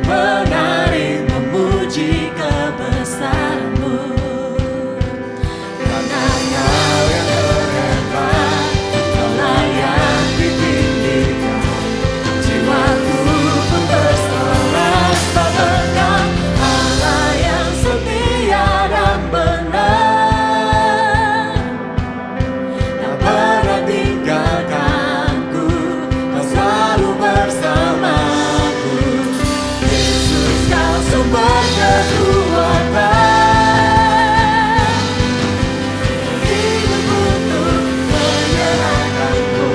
menari memuji kebesaran-Mu. Karena Kau yang terhebat, Kau layak ditinggikan. Jiwaku pun bersorak tak berkah, Allah yang setia dan benar. Tak pernah tinggalkanku, Kau selalu bersamaku. Yesus, Kau sumber kekuatan. Hidupku untuk menyerahkan-Mu.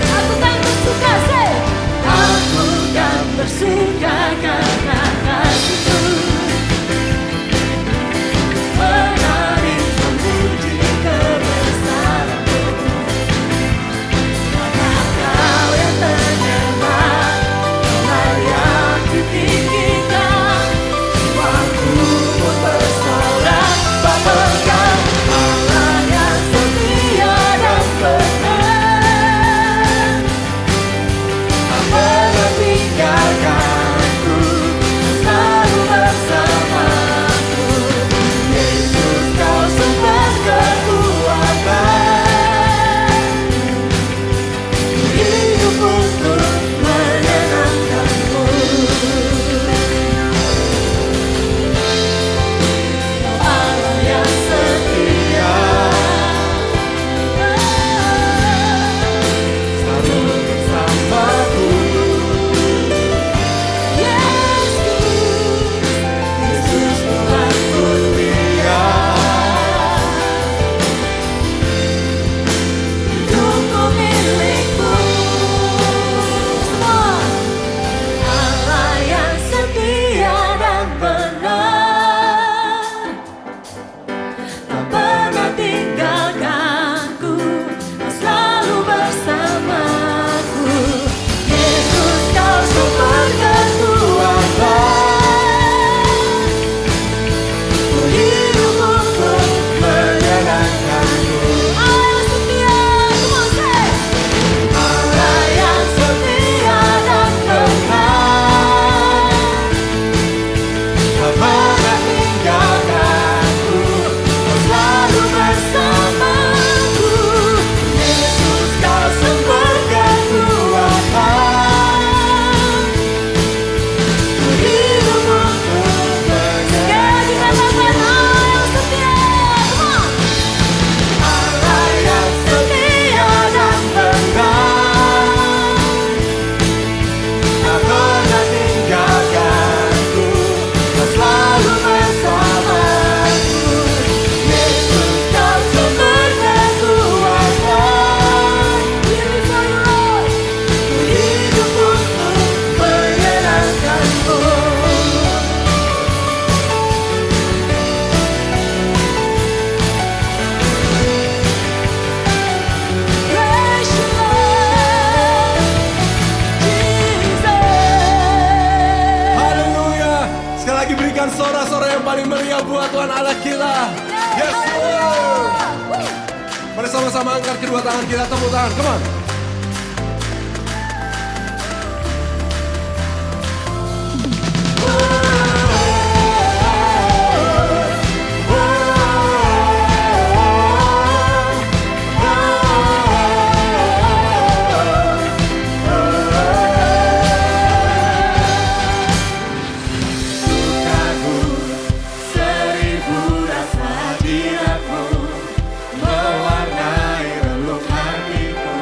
Aku kan bersuka, say. Aku kan bersuka karena kasih-Mu. Menari memuji kebesaran-Mu. Karena Kau yang terhebat, Kau layak ditinggikan. Jiwaku pun bersorak tak berkah, Allah yang setia dan benar. Tak pernah tinggalkanku, selalu bersamaku. Yesus, Kau sumber kekuatan. Hidup untuk menyenangkan-Mu. Kau Allah yang setia, selalu bersamaku. Yesus, Tuhanku Dia. Hidupku milik-Mu. Semua. Allah yang setia dan benar. Tak pernah tinggalkanku, Kau selalu bersamaku. Yesus, Kau sumber kekuatan. Ku hidup untuk menyenangkan-Mu. Allah yang setia, come on, say. Allah yang setia dan benar. Tak pernah tinggalkanku, Kau selalu bersamaku. Yesus, Kau sumber kekuatan. Ku hidup untuk menyenangkan-Mu. Allah yang setia, come on. Allah yang setia dan benar. Tak pernah tinggalkanku, Kau selalu bersamaku. Yesus, Kau sumber kekuatan. Live for you, Lord. Ku hidup untuk menyenangkan-Mu. Praise you, Lord Jesus. Haleluya. Sekali lagi berikan sorak-sorak yang paling meriah buat Tuhan Allah kita. Yes, Lord. Mari sama-sama angkat kedua tangan kita, tepuk tangan, come on. Sukaku seribu rasa, hadirat-Mu mewarnai relung hatiku.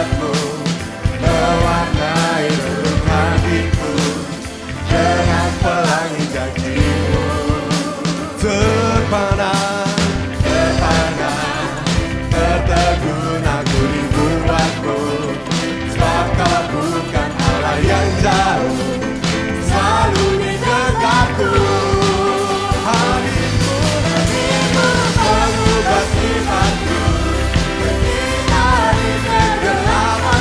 rahmat-Mu mewarnai relung hatiku dengan pelangi janji-Mu. Terpana, tertegun aku dibuatmu, sebab Kau bukan Allah yang jauh, selalu di dekatku. Hadirmu mengubah sifatku, bersinar di kegelapan.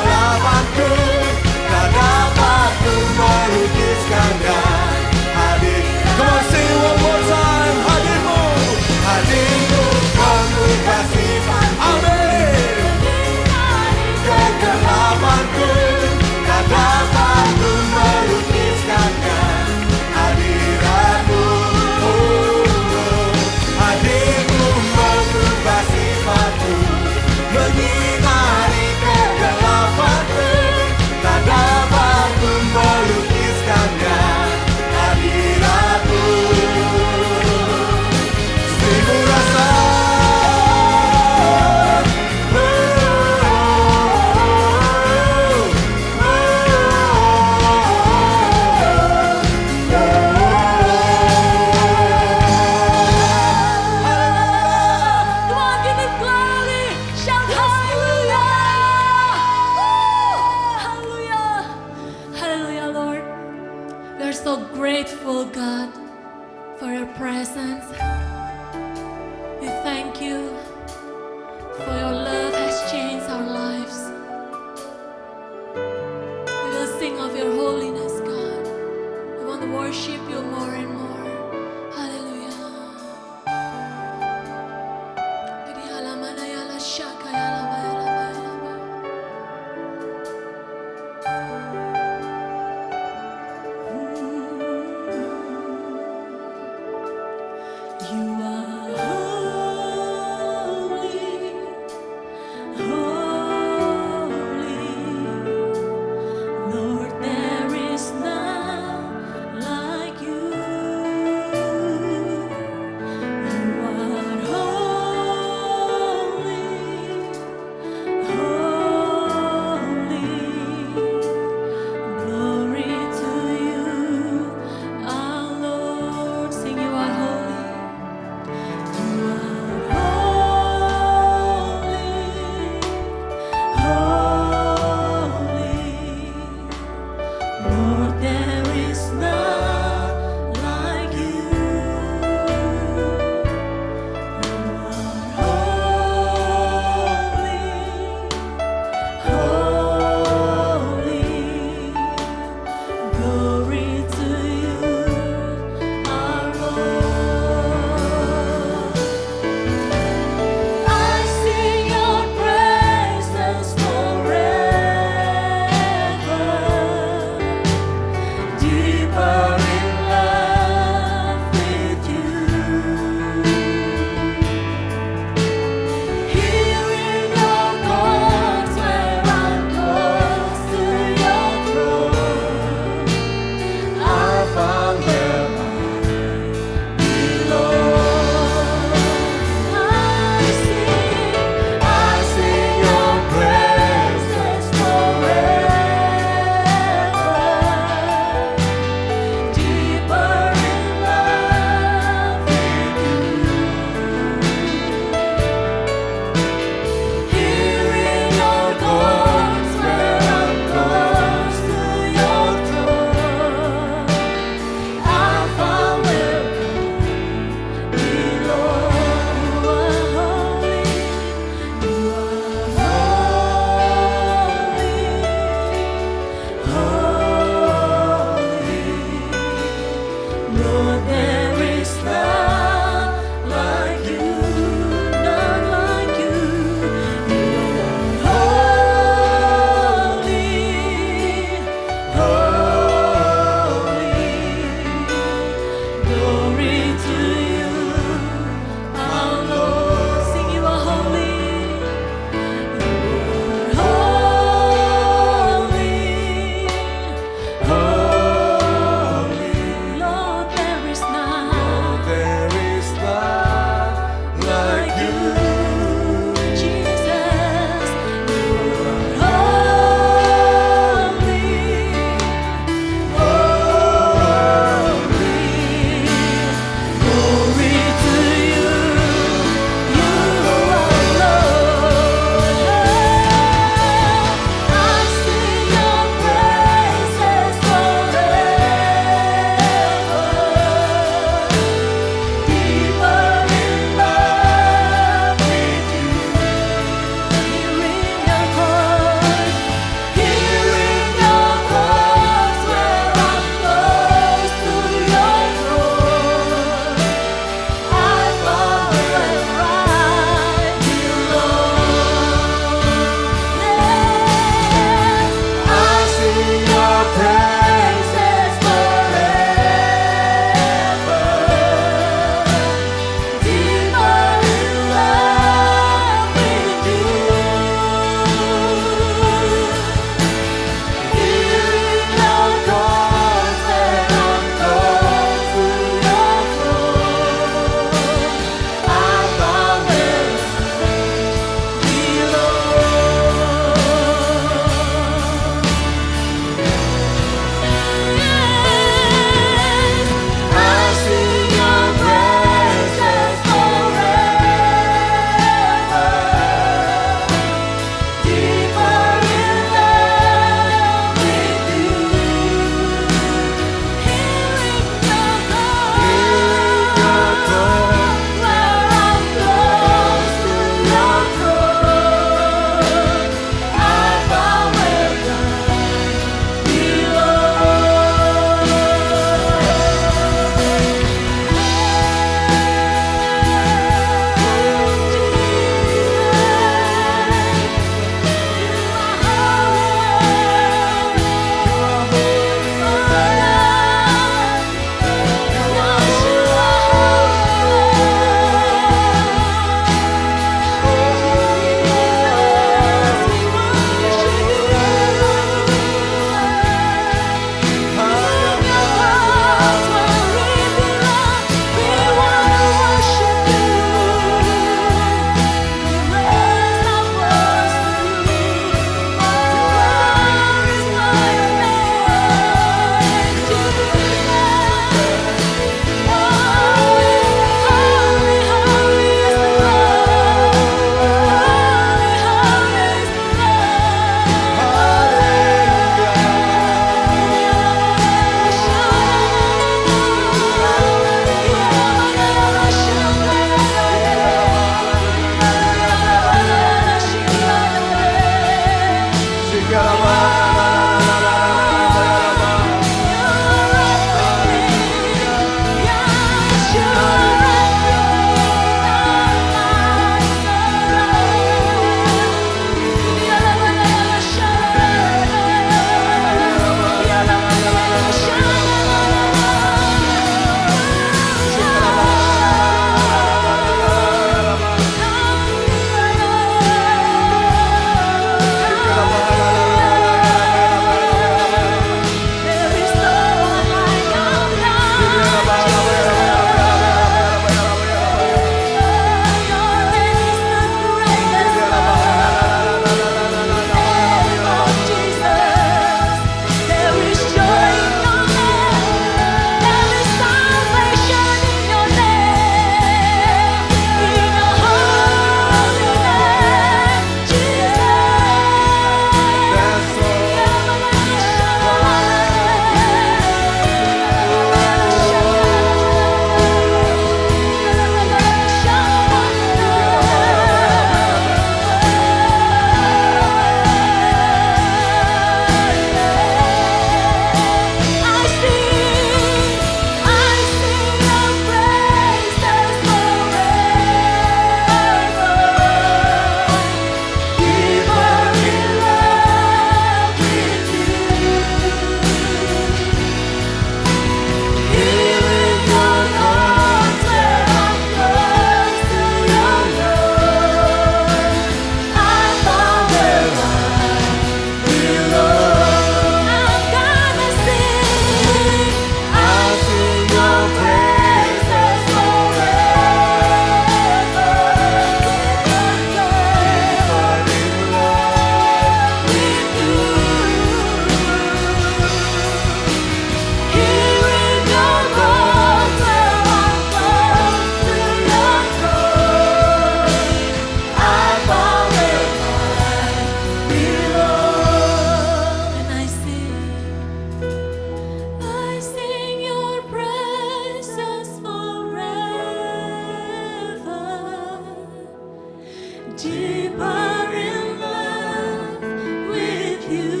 deeper in love with you.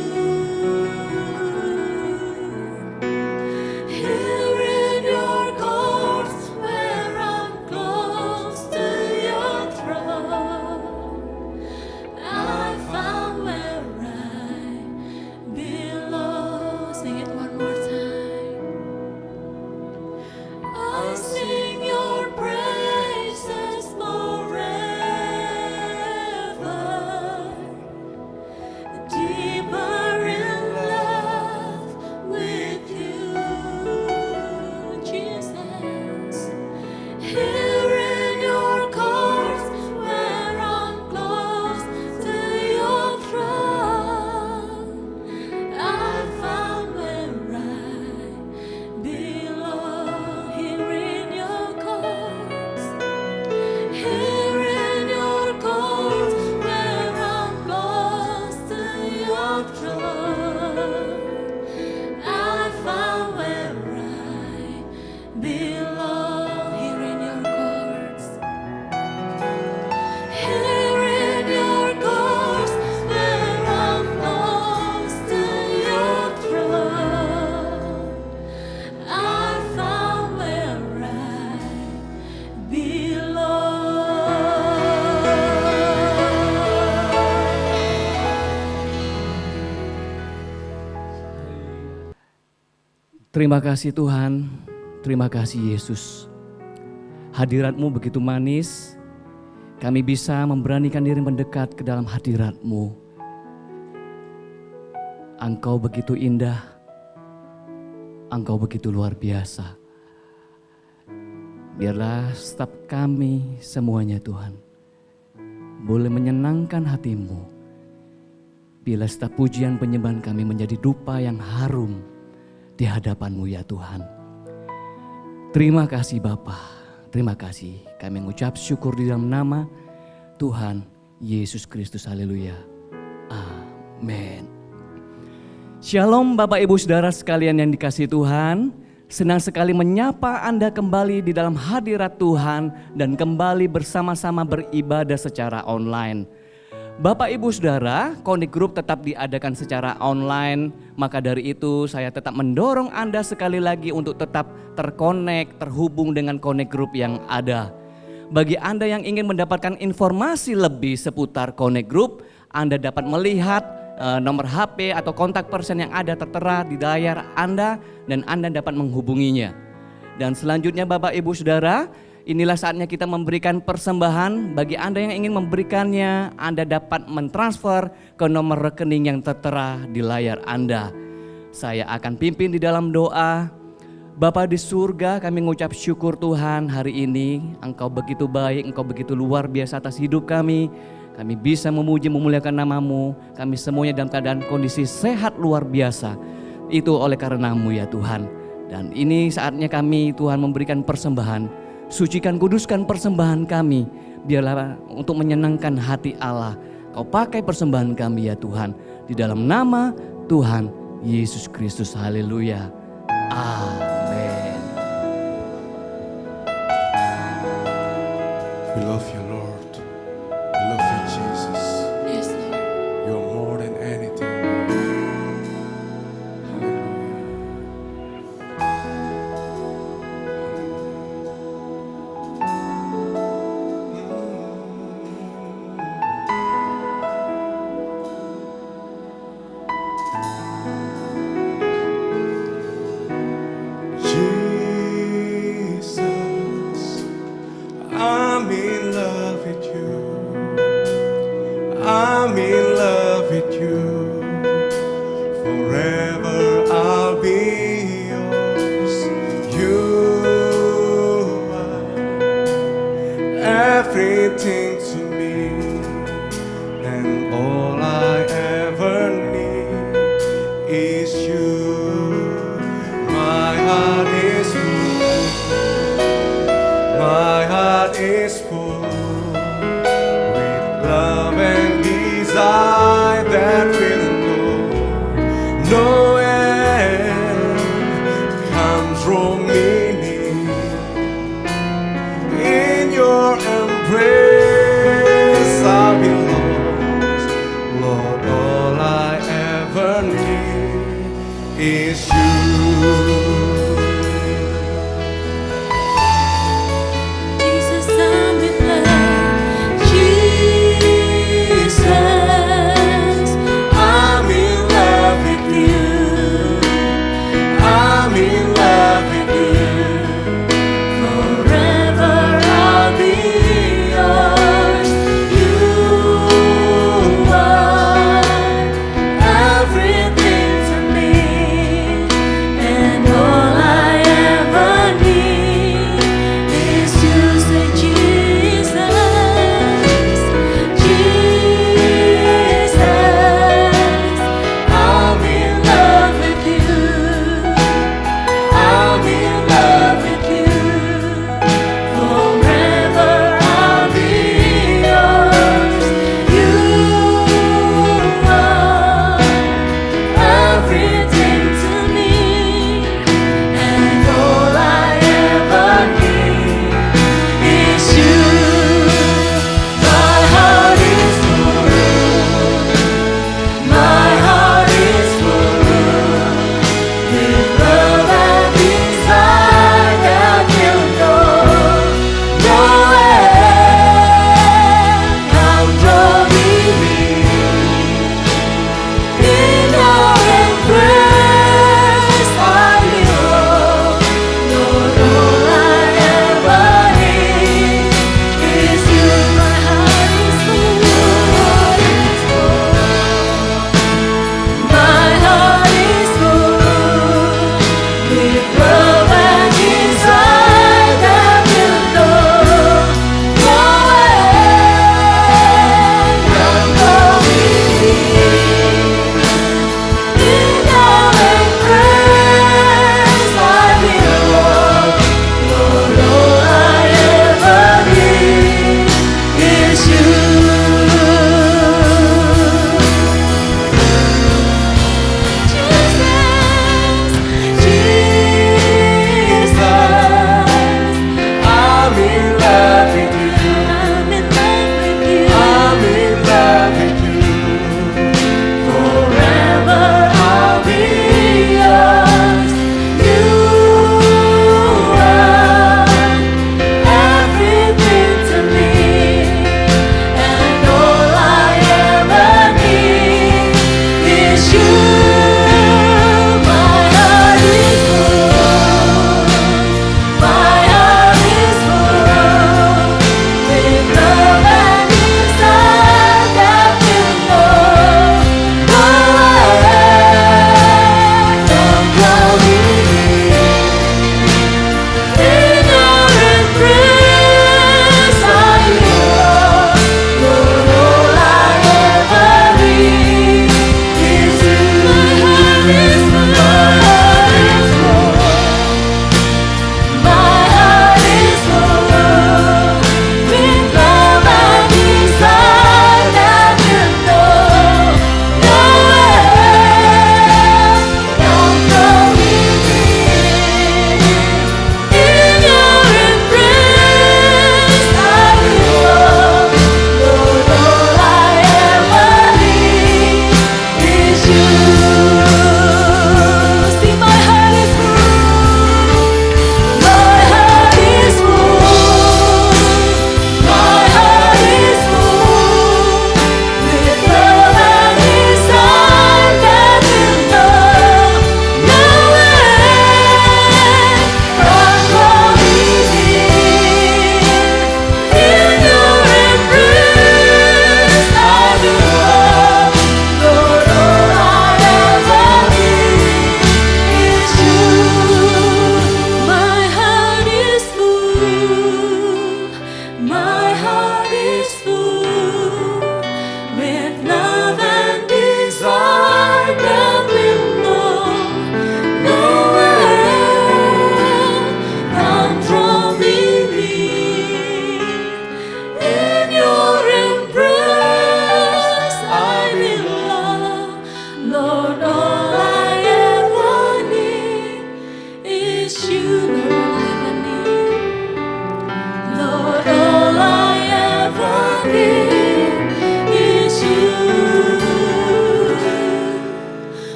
Here in your courts where I'm close to your throne, I found where I belong. Sing it one more time. I sing your praises forever, deeper in love with you, Jesus. Here in your courts where I'm close to your throne, I found where I belong. Here in your courts, here in your courts where I'm close to your throne, I found where I belong. Here in your courts, here in your courts where I'm close to your throne, I found where I belong. Terima kasih Tuhan, terima kasih Yesus. Hadirat-Mu begitu manis, kami bisa memberanikan diri mendekat ke dalam hadirat-Mu. Engkau begitu indah, Engkau begitu luar biasa. Biarlah setiap kami semuanya Tuhan, boleh menyenangkan hati-Mu. Bila setiap pujian penyembahan kami menjadi dupa yang harum di hadapan-Mu ya Tuhan. Terima kasih Bapa, terima kasih. Kami mengucap syukur di dalam nama Tuhan Yesus Kristus. Haleluya. Amin. Shalom Bapak Ibu Saudara sekalian yang dikasihi Tuhan. Senang sekali menyapa Anda kembali di dalam hadirat Tuhan dan kembali bersama-sama beribadah secara online. Bapak Ibu Saudara, Connect Group tetap diadakan secara online, maka dari itu saya tetap mendorong Anda sekali lagi untuk tetap terkonek, terhubung dengan Connect Group yang ada. Bagi Anda yang ingin mendapatkan informasi lebih seputar Connect Group, Anda dapat melihat nomor HP atau kontak person yang ada tertera di layar Anda dan Anda dapat menghubunginya. Dan selanjutnya Bapak Ibu Saudara, inilah saatnya kita memberikan persembahan. Bagi Anda yang ingin memberikannya, Anda dapat mentransfer ke nomor rekening yang tertera di layar Anda. Saya akan pimpin di dalam doa. Bapa di surga, kami mengucap syukur Tuhan hari ini. Engkau begitu baik, Engkau begitu luar biasa atas hidup kami. Kami bisa memuji memuliakan nama-Mu. Kami semuanya dalam keadaan kondisi sehat luar biasa. Itu oleh karena-Mu ya Tuhan. Dan ini saatnya kami Tuhan memberikan persembahan. Sucikan, kuduskan persembahan kami, biarlah untuk menyenangkan hati Allah. Kau pakai persembahan kami ya Tuhan, di dalam nama Tuhan Yesus Kristus. Haleluya. Amin. We love you Lord, we love you Jesus. Yes, Lord. You are more than anything. Jesus, I'm in love with you. I'm in love with you. Forever I'll be yours. You are everything to me, and all I ever need is you. My heart is full. My heart is full with love and desire that will no end. Come draw me near in your embrace.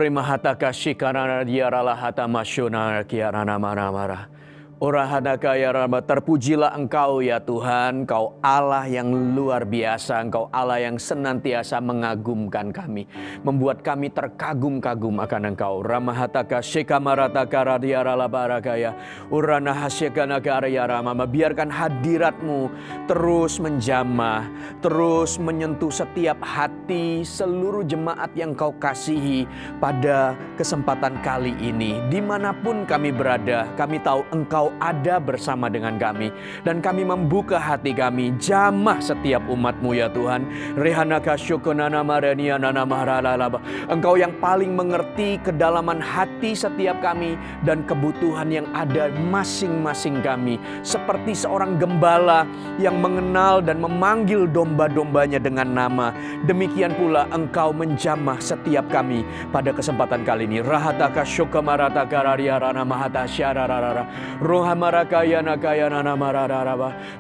Ore mahataka shikarana diarala hata masyona kiarana mara-mara. Ora hadaka ya Rabb, terpujilah Engkau ya Tuhan, Engkau Allah yang luar biasa, Engkau Allah yang senantiasa mengagumkan kami, membuat kami terkagum-kagum akan Engkau. Ramahataka shikamarataka radiarala barakaya, urana hasyakana karya Rama, biarkan hadirat-Mu terus menjamah, terus menyentuh setiap hati seluruh jemaat yang Kau kasihi pada kesempatan kali ini. Dimanapun kami berada, kami tahu Engkau ada bersama dengan kami, dan kami membuka hati kami, jamah setiap umat-Mu ya Tuhan. Rehanaka syukunana maranianana maharalaba. Engkau yang paling mengerti kedalaman hati setiap kami dan kebutuhan yang ada masing-masing kami, seperti seorang gembala yang mengenal dan memanggil domba-dombanya dengan nama. Demikian pula Engkau menjamah setiap kami pada kesempatan kali ini. Rahataka syukamarata rariarana mahata syararara.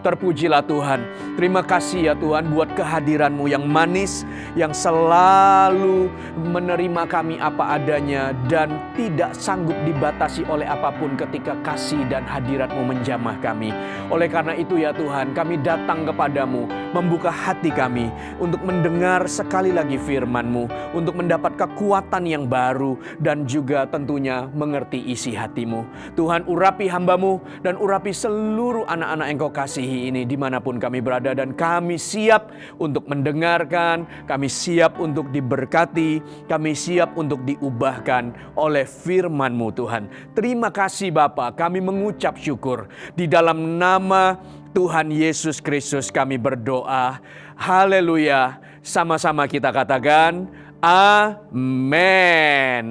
Terpujilah Tuhan. Terima kasih ya Tuhan buat kehadiran-Mu yang manis, yang selalu menerima kami apa adanya dan tidak sanggup dibatasi oleh apapun ketika kasih dan hadirat-Mu menjamah kami. Oleh karena itu ya Tuhan, kami datang kepadamu, membuka hati kami untuk mendengar sekali lagi firman-Mu, untuk mendapat kekuatan yang baru dan juga tentunya mengerti isi hati-Mu. Tuhan, urapi hamba-Mu dan urapi seluruh anak-anak yang Kau kasihi ini dimanapun kami berada, dan kami siap untuk mendengarkan, kami siap untuk diberkati, kami siap untuk diubahkan oleh firman-Mu Tuhan. Terima kasih Bapa, kami mengucap syukur di dalam nama Tuhan Yesus Kristus kami berdoa. Haleluya. Sama-sama kita katakan amin,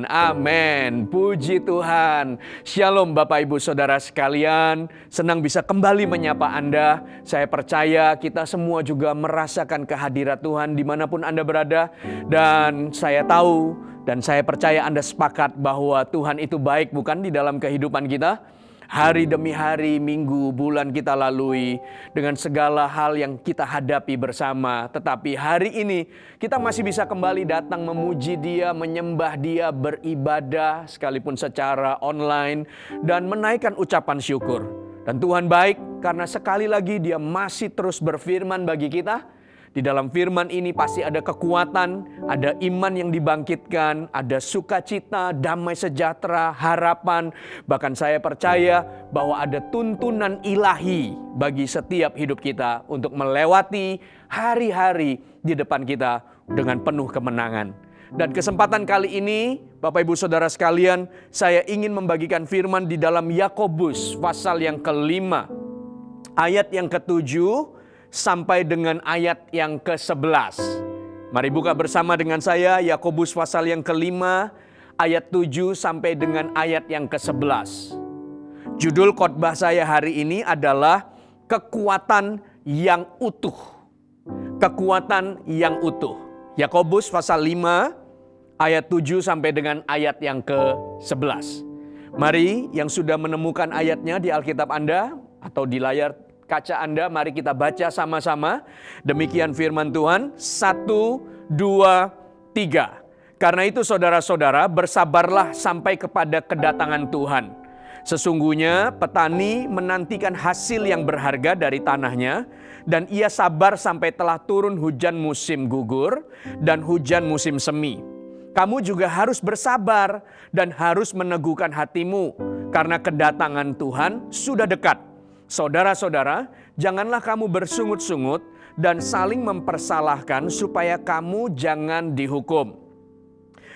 amin. Puji Tuhan. Shalom Bapak Ibu Saudara sekalian. Senang bisa kembali menyapa Anda. Saya percaya kita semua juga merasakan kehadirat Tuhan dimanapun Anda berada. Dan saya tahu dan saya percaya Anda sepakat bahwa Tuhan itu baik, bukan, di dalam kehidupan kita. Hari demi hari, minggu, bulan kita lalui dengan segala hal yang kita hadapi bersama. Tetapi hari ini kita masih bisa kembali datang memuji Dia, menyembah Dia, beribadah sekalipun secara online dan menaikkan ucapan syukur. Dan Tuhan baik karena sekali lagi Dia masih terus berfirman bagi kita. Di dalam firman ini pasti ada kekuatan, ada iman yang dibangkitkan, ada sukacita, damai sejahtera, harapan. Bahkan saya percaya bahwa ada tuntunan ilahi bagi setiap hidup kita untuk melewati hari-hari di depan kita dengan penuh kemenangan. Dan kesempatan kali ini, Bapak Ibu Saudara sekalian, saya ingin membagikan firman di dalam Yakobus pasal yang ke-5, ayat yang ke-7, sampai dengan ayat yang ke-11. Mari buka bersama dengan saya Yakobus pasal yang ke-5 ayat 7 sampai dengan ayat yang ke-11. Judul khotbah saya hari ini adalah kekuatan yang utuh. Kekuatan yang utuh. Yakobus pasal 5 ayat 7 sampai dengan ayat yang ke-11. Mari yang sudah menemukan ayatnya di Alkitab Anda atau di layar kaca Anda, mari kita baca sama-sama. Demikian firman Tuhan. 1, 2, 3. Karena itu saudara-saudara, bersabarlah sampai kepada kedatangan Tuhan. Sesungguhnya petani menantikan hasil yang berharga dari tanahnya, dan ia sabar sampai telah turun hujan musim gugur dan hujan musim semi. Kamu juga harus bersabar dan harus meneguhkan hatimu, karena kedatangan Tuhan sudah dekat. Saudara-saudara, janganlah kamu bersungut-sungut dan saling mempersalahkan supaya kamu jangan dihukum.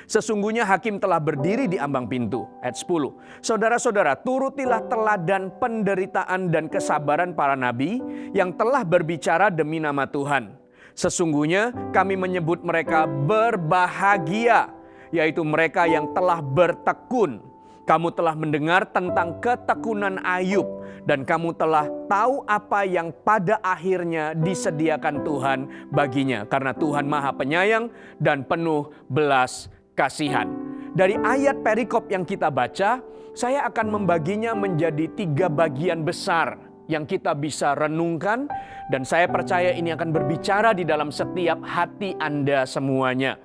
Sesungguhnya hakim telah berdiri di ambang pintu. Ayat 10. Saudara-saudara, turutilah teladan penderitaan dan kesabaran para nabi yang telah berbicara demi nama Tuhan. Sesungguhnya kami menyebut mereka berbahagia, yaitu mereka yang telah bertekun. Kamu telah mendengar tentang ketekunan Ayub, dan kamu telah tahu apa yang pada akhirnya disediakan Tuhan baginya, karena Tuhan Maha Penyayang dan penuh belas kasihan. Dari ayat perikop yang kita baca, saya akan membaginya menjadi 3 bagian besar yang kita bisa renungkan, dan saya percaya ini akan berbicara di dalam setiap hati Anda semuanya.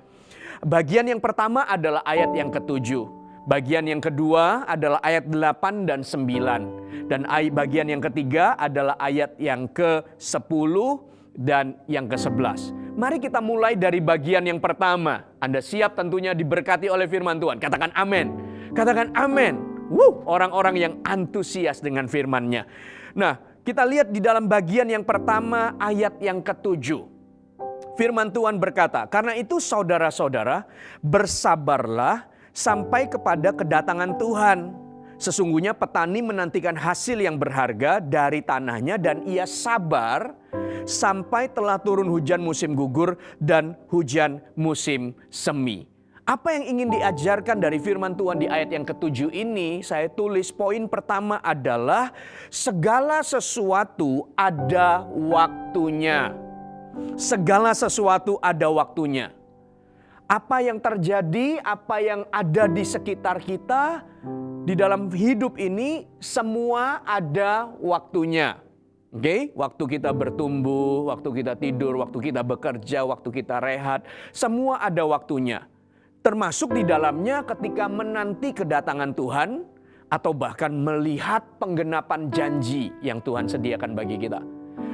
bagian yang pertama adalah ayat yang ke-7. Bagian yang kedua adalah ayat 8 dan 9. Dan bagian yang ketiga adalah ayat yang ke-10 dan yang ke-11. Mari kita mulai dari bagian yang pertama. Anda siap tentunya diberkati oleh firman Tuhan. Katakan amin. Katakan amin. Orang-orang yang antusias dengan firman-Nya. Nah, kita lihat di dalam bagian yang pertama ayat yang ke-7. Firman Tuhan berkata, "Karena itu saudara-saudara, bersabarlah sampai kepada kedatangan Tuhan. Sesungguhnya petani menantikan hasil yang berharga dari tanahnya dan ia sabar sampai telah turun hujan musim gugur dan hujan musim semi." Apa yang ingin diajarkan dari firman Tuhan di ayat yang ke-7 ini? Saya tulis poin pertama adalah segala sesuatu ada waktunya. Segala sesuatu ada waktunya. Apa yang terjadi, apa yang ada di sekitar kita, di dalam hidup ini semua ada waktunya. Oke, waktu kita bertumbuh, waktu kita tidur, waktu kita bekerja, waktu kita rehat, semua ada waktunya. Termasuk di dalamnya ketika menanti kedatangan Tuhan atau bahkan melihat penggenapan janji yang Tuhan sediakan bagi kita.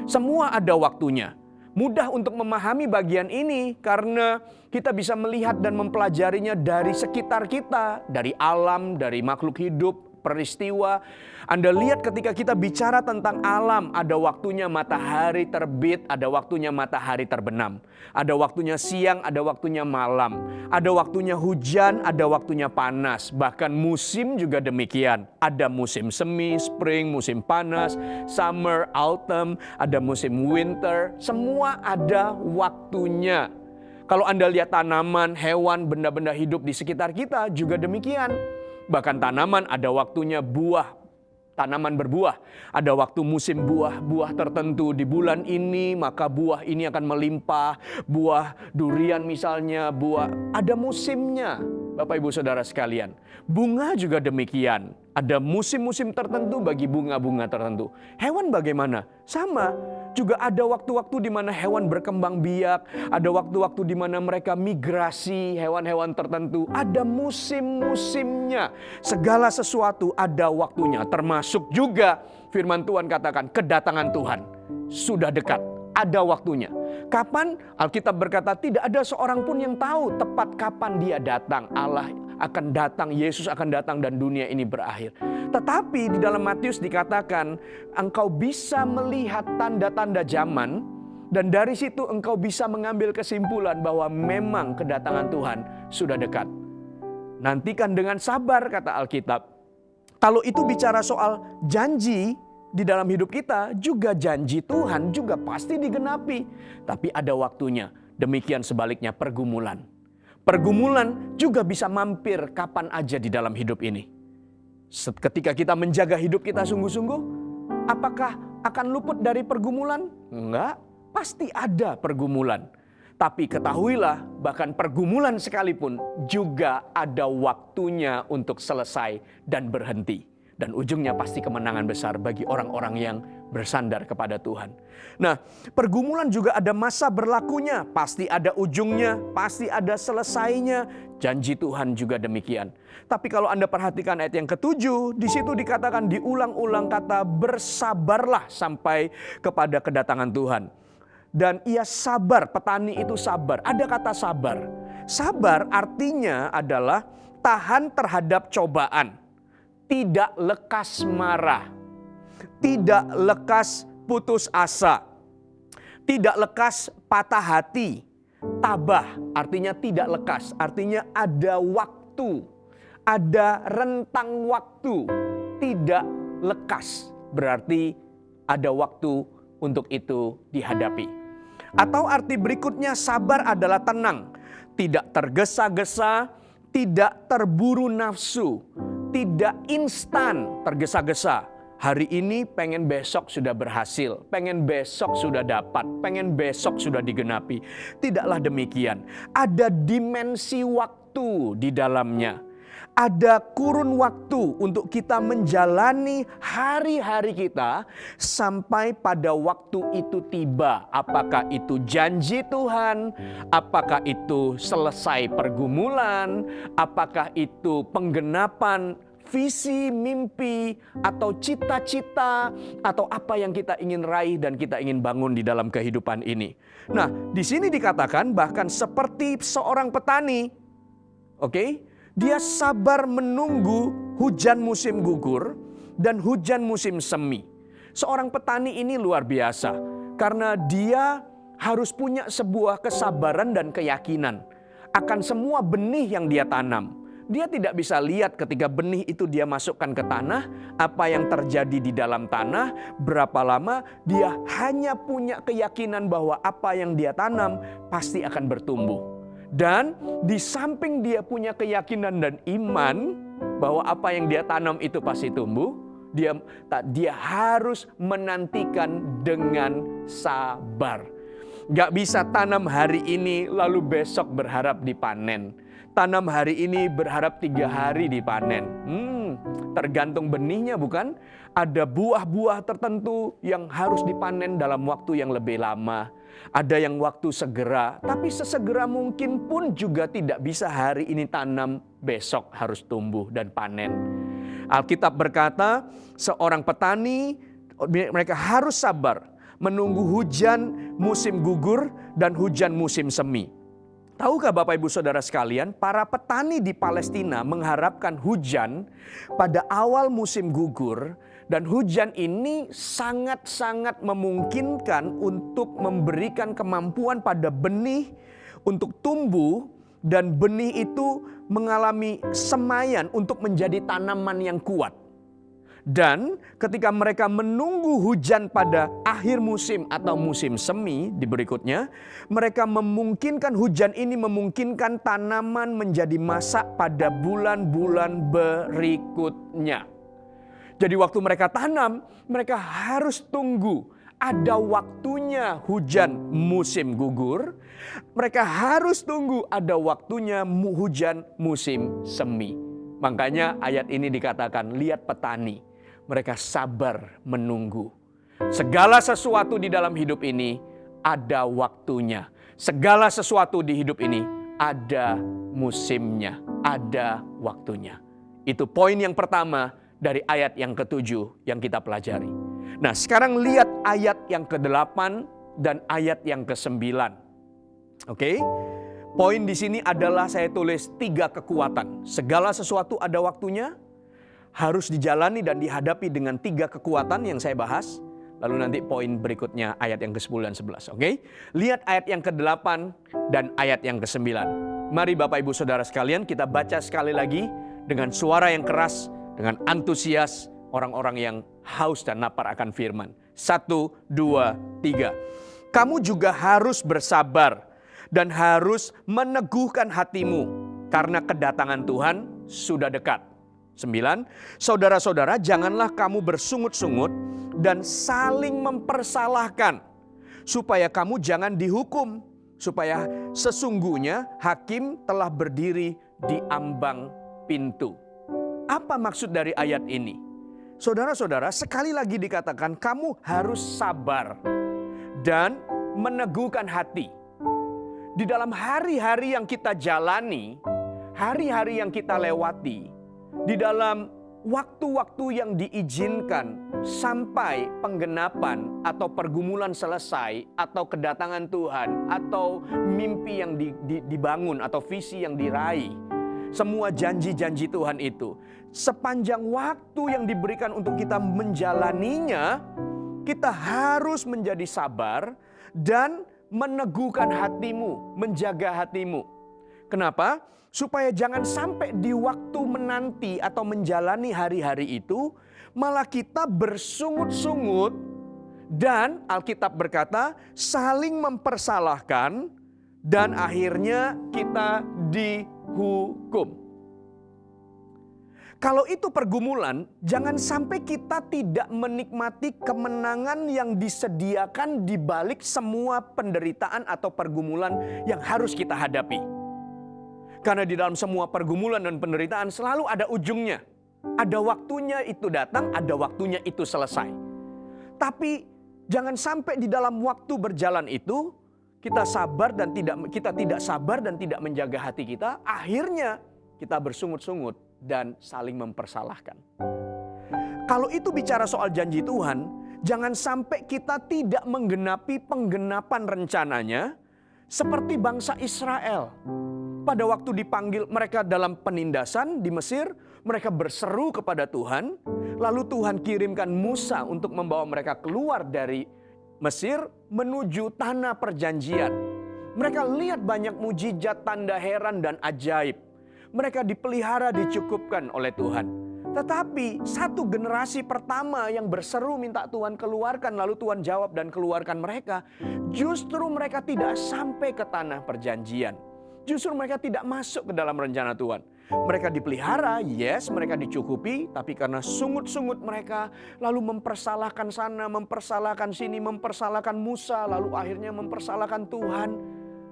Semua ada waktunya. Mudah untuk memahami bagian ini karena kita bisa melihat dan mempelajarinya dari sekitar kita, dari alam, dari makhluk hidup, peristiwa. Anda lihat ketika kita bicara tentang alam, ada waktunya matahari terbit, ada waktunya matahari terbenam. Ada waktunya siang, ada waktunya malam. Ada waktunya hujan, ada waktunya panas. Bahkan musim juga demikian. Ada musim semi, spring, musim panas, summer, autumn, ada musim winter. Semua ada waktunya. Kalau Anda lihat tanaman, hewan, benda-benda hidup di sekitar kita juga demikian. Bahkan tanaman ada waktunya tanaman berbuah. Ada waktu musim buah tertentu di bulan ini, maka buah ini akan melimpah. Buah durian misalnya, ada musimnya. Bapak Ibu Saudara sekalian, bunga juga demikian. Ada musim-musim tertentu bagi bunga-bunga tertentu. Hewan bagaimana? Sama. Juga ada waktu-waktu di mana hewan berkembang biak, ada waktu-waktu di mana mereka migrasi, hewan-hewan tertentu, ada musim-musimnya. Segala sesuatu ada waktunya, termasuk juga firman Tuhan katakan kedatangan Tuhan sudah dekat, ada waktunya. Kapan? Alkitab berkata tidak ada seorang pun yang tahu tepat kapan dia datang. Allah akan datang, Yesus akan datang dan dunia ini berakhir. Tetapi di dalam Matius dikatakan engkau bisa melihat tanda-tanda zaman dan dari situ engkau bisa mengambil kesimpulan bahwa memang kedatangan Tuhan sudah dekat. Nantikan dengan sabar kata Alkitab. Kalau itu bicara soal janji di dalam hidup kita, juga janji Tuhan juga pasti digenapi. Tapi ada waktunya. Demikian sebaliknya pergumulan. Pergumulan juga bisa mampir kapan aja di dalam hidup ini. Ketika kita menjaga hidup kita sungguh-sungguh, apakah akan luput dari pergumulan? Enggak, pasti ada pergumulan. Tapi ketahuilah, bahkan pergumulan sekalipun juga ada waktunya untuk selesai dan berhenti. Dan ujungnya pasti kemenangan besar bagi orang-orang yang bersandar kepada Tuhan. Nah, pergumulan juga ada masa berlakunya. Pasti ada ujungnya, pasti ada selesainya. Janji Tuhan juga demikian. Tapi kalau Anda perhatikan ayat yang ke-7, di situ dikatakan diulang-ulang kata bersabarlah sampai kepada kedatangan Tuhan. Dan ia sabar, petani itu sabar. Ada kata sabar. Sabar artinya adalah tahan terhadap cobaan. Tidak lekas marah, tidak lekas putus asa, tidak lekas patah hati. Tabah artinya tidak lekas, artinya ada waktu, ada rentang waktu. Tidak lekas berarti ada waktu untuk itu dihadapi. Atau arti berikutnya sabar adalah tenang, tidak tergesa-gesa, tidak terburu nafsu. Tidak instan tergesa-gesa. Hari ini pengen besok sudah berhasil. Pengen besok sudah dapat. Pengen besok sudah digenapi. Tidaklah demikian. Ada dimensi waktu di dalamnya. ada kurun waktu untuk kita menjalani hari-hari kita sampai pada waktu itu tiba. Apakah itu janji Tuhan? Apakah itu selesai pergumulan? Apakah itu penggenapan visi, mimpi, atau cita-cita, atau apa yang kita ingin raih dan kita ingin bangun di dalam kehidupan ini. Nah, di sini dikatakan bahkan seperti seorang petani, oke? Dia sabar menunggu hujan musim gugur dan hujan musim semi. Seorang petani ini luar biasa karena dia harus punya sebuah kesabaran dan keyakinan akan semua benih yang dia tanam. Dia tidak bisa lihat ketika benih itu dia masukkan ke tanah, apa yang terjadi di dalam tanah, berapa lama. Dia hanya punya keyakinan bahwa apa yang dia tanam pasti akan bertumbuh. Dan di samping dia punya keyakinan dan iman bahwa apa yang dia tanam itu pasti tumbuh, dia harus menantikan dengan sabar. Gak bisa tanam hari ini lalu besok berharap dipanen. Tanam hari ini berharap 3 hari dipanen. Tergantung benihnya bukan? Ada buah-buah tertentu yang harus dipanen dalam waktu yang lebih lama. Ada yang waktu segera, tapi sesegera mungkin pun juga tidak bisa hari ini tanam, besok harus tumbuh dan panen. Alkitab berkata, seorang petani, mereka harus sabar menunggu hujan musim gugur dan hujan musim semi. Tahukah Bapak Ibu Saudara sekalian, para petani di Palestina mengharapkan hujan pada awal musim gugur. Dan hujan ini sangat-sangat memungkinkan untuk memberikan kemampuan pada benih untuk tumbuh. Dan benih itu mengalami semaian untuk menjadi tanaman yang kuat. Dan ketika mereka menunggu hujan pada akhir musim atau musim semi di berikutnya, mereka memungkinkan hujan ini memungkinkan tanaman menjadi masak pada bulan-bulan berikutnya. Jadi waktu mereka tanam, mereka harus tunggu. Ada waktunya hujan musim gugur. Mereka harus tunggu ada waktunya hujan musim semi. Makanya ayat ini dikatakan, lihat petani. Mereka sabar menunggu. Segala sesuatu di dalam hidup ini ada waktunya. Segala sesuatu di hidup ini ada musimnya, ada waktunya. Itu poin yang pertama dari ayat yang ke-7 yang kita pelajari. Nah, sekarang lihat ayat yang ke-8 dan ayat yang ke-9. Oke? Poin di sini adalah saya tulis 3 kekuatan. Segala sesuatu ada waktunya, harus dijalani dan dihadapi dengan 3 kekuatan yang saya bahas. Lalu nanti poin berikutnya ayat yang ke-10 dan 11. Oke? Lihat ayat yang ke-8 dan ayat yang ke-9. Mari Bapak Ibu Saudara sekalian, kita baca sekali lagi dengan suara yang keras, dengan antusias orang-orang yang haus dan lapar akan firman. 1, 2, 3. Kamu juga harus bersabar dan harus meneguhkan hatimu karena kedatangan Tuhan sudah dekat. 9. Saudara-saudara, janganlah kamu bersungut-sungut dan saling mempersalahkan, supaya kamu jangan dihukum, supaya sesungguhnya hakim telah berdiri di ambang pintu. Apa maksud dari ayat ini? Saudara-saudara, sekali lagi dikatakan kamu harus sabar dan meneguhkan hati. Di dalam hari-hari yang kita jalani, hari-hari yang kita lewati, di dalam waktu-waktu yang diizinkan sampai penggenapan atau pergumulan selesai atau kedatangan Tuhan atau mimpi yang dibangun atau visi yang diraih. Semua janji-janji Tuhan itu, sepanjang waktu yang diberikan untuk kita menjalaninya, kita harus menjadi sabar dan meneguhkan hatimu, menjaga hatimu. Kenapa? Supaya jangan sampai di waktu menanti atau menjalani hari-hari itu, malah kita bersungut-sungut dan Alkitab berkata saling mempersalahkan dan akhirnya kita dihukum. Kalau itu pergumulan, jangan sampai kita tidak menikmati kemenangan yang disediakan di balik semua penderitaan atau pergumulan yang harus kita hadapi. Karena di dalam semua pergumulan dan penderitaan selalu ada ujungnya. Ada waktunya itu datang, ada waktunya itu selesai. Tapi jangan sampai di dalam waktu berjalan itu kita tidak sabar dan tidak menjaga hati kita, akhirnya kita bersungut-sungut dan saling mempersalahkan. Kalau itu bicara soal janji Tuhan, jangan sampai kita tidak menggenapi penggenapan rencananya seperti bangsa Israel. Pada waktu dipanggil mereka dalam penindasan di Mesir, mereka berseru kepada Tuhan, lalu Tuhan kirimkan Musa untuk membawa mereka keluar dari Mesir menuju tanah perjanjian. Mereka lihat banyak mujizat, tanda heran dan ajaib. Mereka dipelihara, dicukupkan oleh Tuhan. Tetapi satu generasi pertama yang berseru minta Tuhan keluarkan, lalu Tuhan jawab dan keluarkan mereka, justru mereka tidak sampai ke tanah perjanjian. Justru mereka tidak masuk ke dalam rencana Tuhan. Mereka dipelihara, yes, mereka dicukupi, tapi karena sungut-sungut mereka, lalu mempersalahkan sana, mempersalahkan sini, mempersalahkan Musa, lalu akhirnya mempersalahkan Tuhan.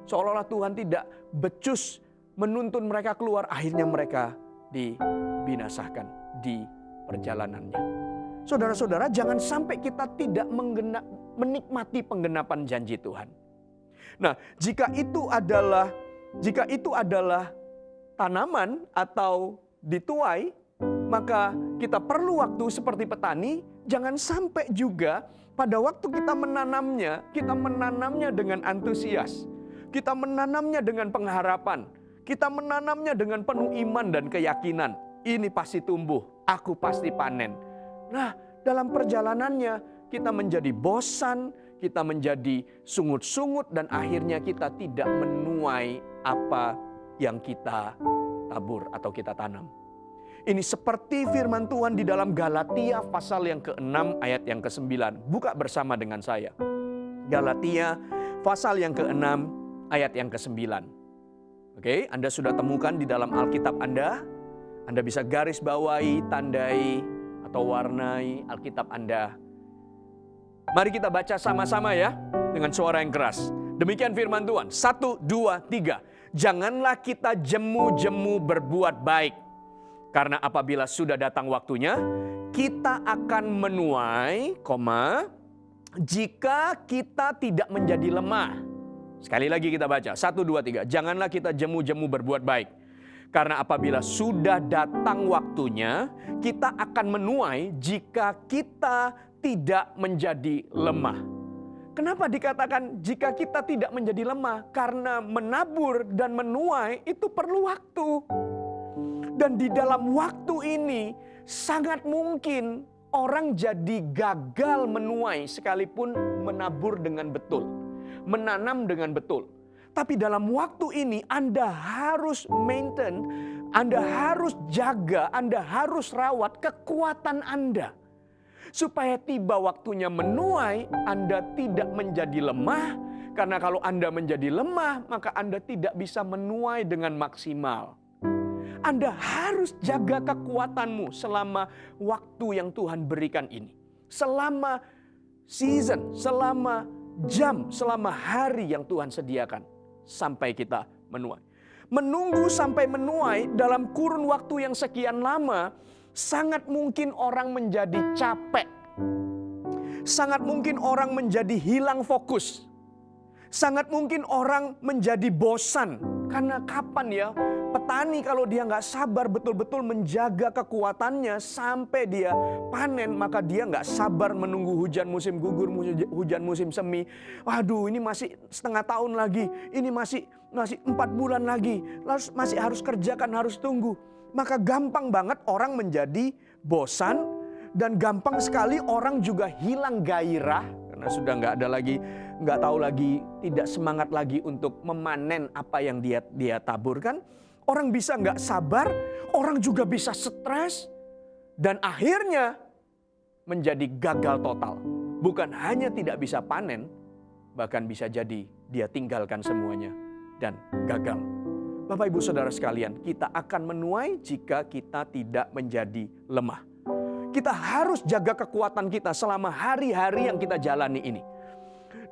Seolah-olah Tuhan tidak becus menuntun mereka keluar, akhirnya mereka dibinasakan di perjalanannya. Saudara-saudara, jangan sampai kita tidak menikmati penggenapan janji Tuhan. Nah, jika itu adalah tanaman atau dituai, maka kita perlu waktu seperti petani. Jangan sampai juga pada waktu kita menanamnya dengan antusias. Kita menanamnya dengan pengharapan. Kita menanamnya dengan penuh iman dan keyakinan. Ini pasti tumbuh, aku pasti panen. Nah, dalam perjalanannya kita menjadi bosan, kita menjadi sungut-sungut, dan akhirnya kita tidak menuai apa yang kita tabur atau kita tanam. Ini seperti firman Tuhan di dalam Galatia pasal yang ke-6 ayat yang ke-9. Buka bersama dengan saya. Galatia pasal yang ke-6 ayat yang ke-9. Oke, Anda sudah temukan di dalam Alkitab Anda. Anda bisa garis bawahi, tandai, atau warnai Alkitab Anda. Mari kita baca sama-sama ya, dengan suara yang keras. Demikian firman Tuhan. 1, 2, 3. Janganlah kita jemu-jemu berbuat baik. Karena apabila sudah datang waktunya, kita akan menuai, jika kita tidak menjadi lemah. Sekali lagi kita baca, 1, 2, 3. Janganlah kita jemu-jemu berbuat baik. Karena apabila sudah datang waktunya, kita akan menuai jika kita tidak menjadi lemah. Kenapa dikatakan jika kita tidak menjadi lemah? Karena menabur dan menuai itu perlu waktu. Dan di dalam waktu ini sangat mungkin orang jadi gagal menuai sekalipun menabur dengan betul. Menanam dengan betul. Tapi dalam waktu ini Anda harus maintain, Anda harus jaga, Anda harus rawat kekuatan Anda. Supaya tiba waktunya menuai, Anda tidak menjadi lemah. Karena kalau Anda menjadi lemah, maka Anda tidak bisa menuai dengan maksimal. Anda harus jaga kekuatanmu selama waktu yang Tuhan berikan ini. Selama season, selama jam, selama hari yang Tuhan sediakan. Sampai kita menuai. Menunggu sampai menuai dalam kurun waktu yang sekian lama, sangat mungkin orang menjadi capek. Sangat mungkin orang menjadi hilang fokus. Sangat mungkin orang menjadi bosan. Karena kapan ya, petani kalau dia nggak sabar betul-betul menjaga kekuatannya sampai dia panen, maka dia nggak sabar menunggu hujan musim gugur, hujan musim semi. Waduh, ini masih setengah tahun lagi, ini masih 4 bulan lagi, lalu masih harus kerjakan, harus tunggu. Maka gampang banget orang menjadi bosan, dan gampang sekali orang juga hilang gairah karena sudah nggak tahu lagi, tidak semangat lagi untuk memanen apa yang dia taburkan. Orang bisa nggak sabar, orang juga bisa stres, dan akhirnya menjadi gagal total. Bukan hanya tidak bisa panen, bahkan bisa jadi dia tinggalkan semuanya dan gagal. Bapak Ibu Saudara sekalian, kita akan menuai jika kita tidak menjadi lemah. Kita harus jaga kekuatan kita selama hari-hari yang kita jalani ini.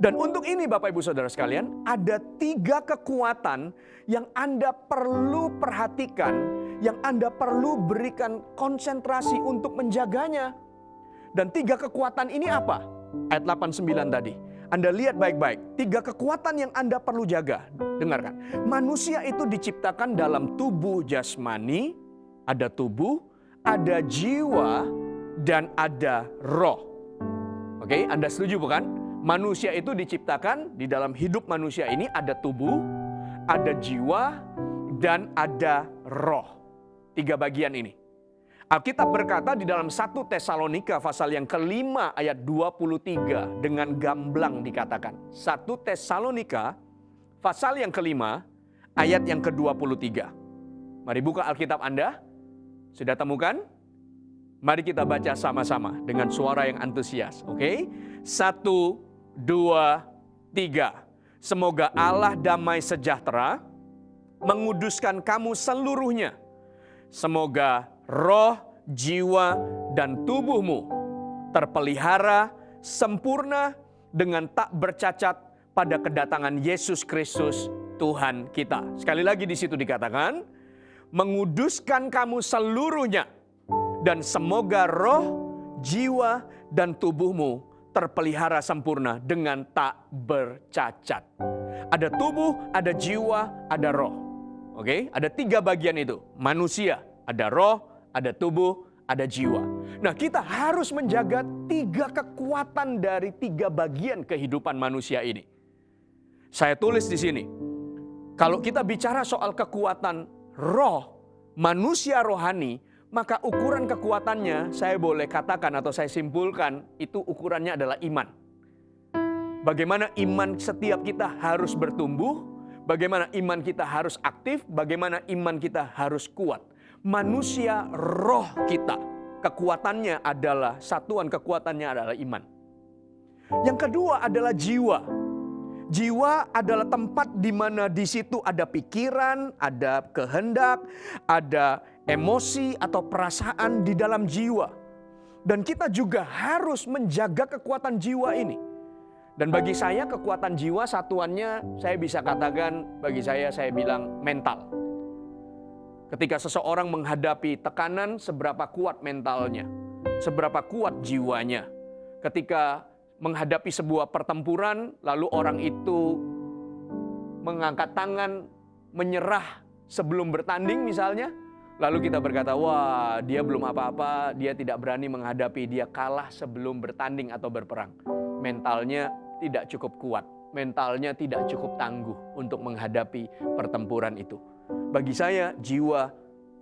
Dan untuk ini Bapak Ibu Saudara sekalian, ada 3 kekuatan yang Anda perlu perhatikan, yang Anda perlu berikan konsentrasi untuk menjaganya. Dan 3 kekuatan ini apa? Ayat 89 tadi. Anda lihat baik-baik, 3 kekuatan yang Anda perlu jaga. Dengarkan, manusia itu diciptakan dalam tubuh jasmani, ada tubuh, ada jiwa, dan ada roh. Oke, Anda setuju bukan? Manusia itu diciptakan di dalam hidup manusia ini ada tubuh, ada jiwa, dan ada roh. 3 bagian ini. Alkitab berkata di dalam 1 Tesalonika pasal yang kelima ayat 23 dengan gamblang dikatakan. 1 Tesalonika pasal yang kelima ayat yang ke-23. Mari buka Alkitab Anda. Sudah temukan? Mari kita baca sama-sama dengan suara yang antusias. Oke? 1, 2, 3. Semoga Allah damai sejahtera menguduskan kamu seluruhnya. Semoga roh, jiwa, dan tubuhmu terpelihara sempurna dengan tak bercacat pada kedatangan Yesus Kristus Tuhan kita. Sekali lagi di situ dikatakan, menguduskan kamu seluruhnya, dan semoga roh, jiwa, dan tubuhmu terpelihara sempurna dengan tak bercacat. Ada tubuh, ada jiwa, ada roh. Oke, ada 3 bagian itu. Manusia, ada roh, ada tubuh, ada jiwa. Nah, kita harus menjaga 3 kekuatan dari 3 bagian kehidupan manusia ini. Saya tulis di sini. Kalau kita bicara soal kekuatan roh, manusia rohani, maka ukuran kekuatannya saya boleh katakan atau saya simpulkan itu ukurannya adalah iman. Bagaimana iman setiap kita harus bertumbuh, bagaimana iman kita harus aktif, bagaimana iman kita harus kuat. Manusia roh kita, kekuatannya adalah, satuan kekuatannya adalah iman. Yang kedua adalah jiwa. Jiwa adalah tempat di mana di situ ada pikiran, ada kehendak, ada emosi atau perasaan di dalam jiwa. Dan kita juga harus menjaga kekuatan jiwa ini. Dan bagi saya kekuatan jiwa satuannya saya bisa katakan, bagi saya bilang mental. Ketika seseorang menghadapi tekanan, seberapa kuat mentalnya, seberapa kuat jiwanya. Ketika menghadapi sebuah pertempuran, lalu orang itu mengangkat tangan, menyerah sebelum bertanding misalnya, lalu kita berkata, wah dia belum apa-apa, dia tidak berani menghadapi, dia kalah sebelum bertanding atau berperang. Mentalnya tidak cukup kuat, mentalnya tidak cukup tangguh untuk menghadapi pertempuran itu. Bagi saya, jiwa,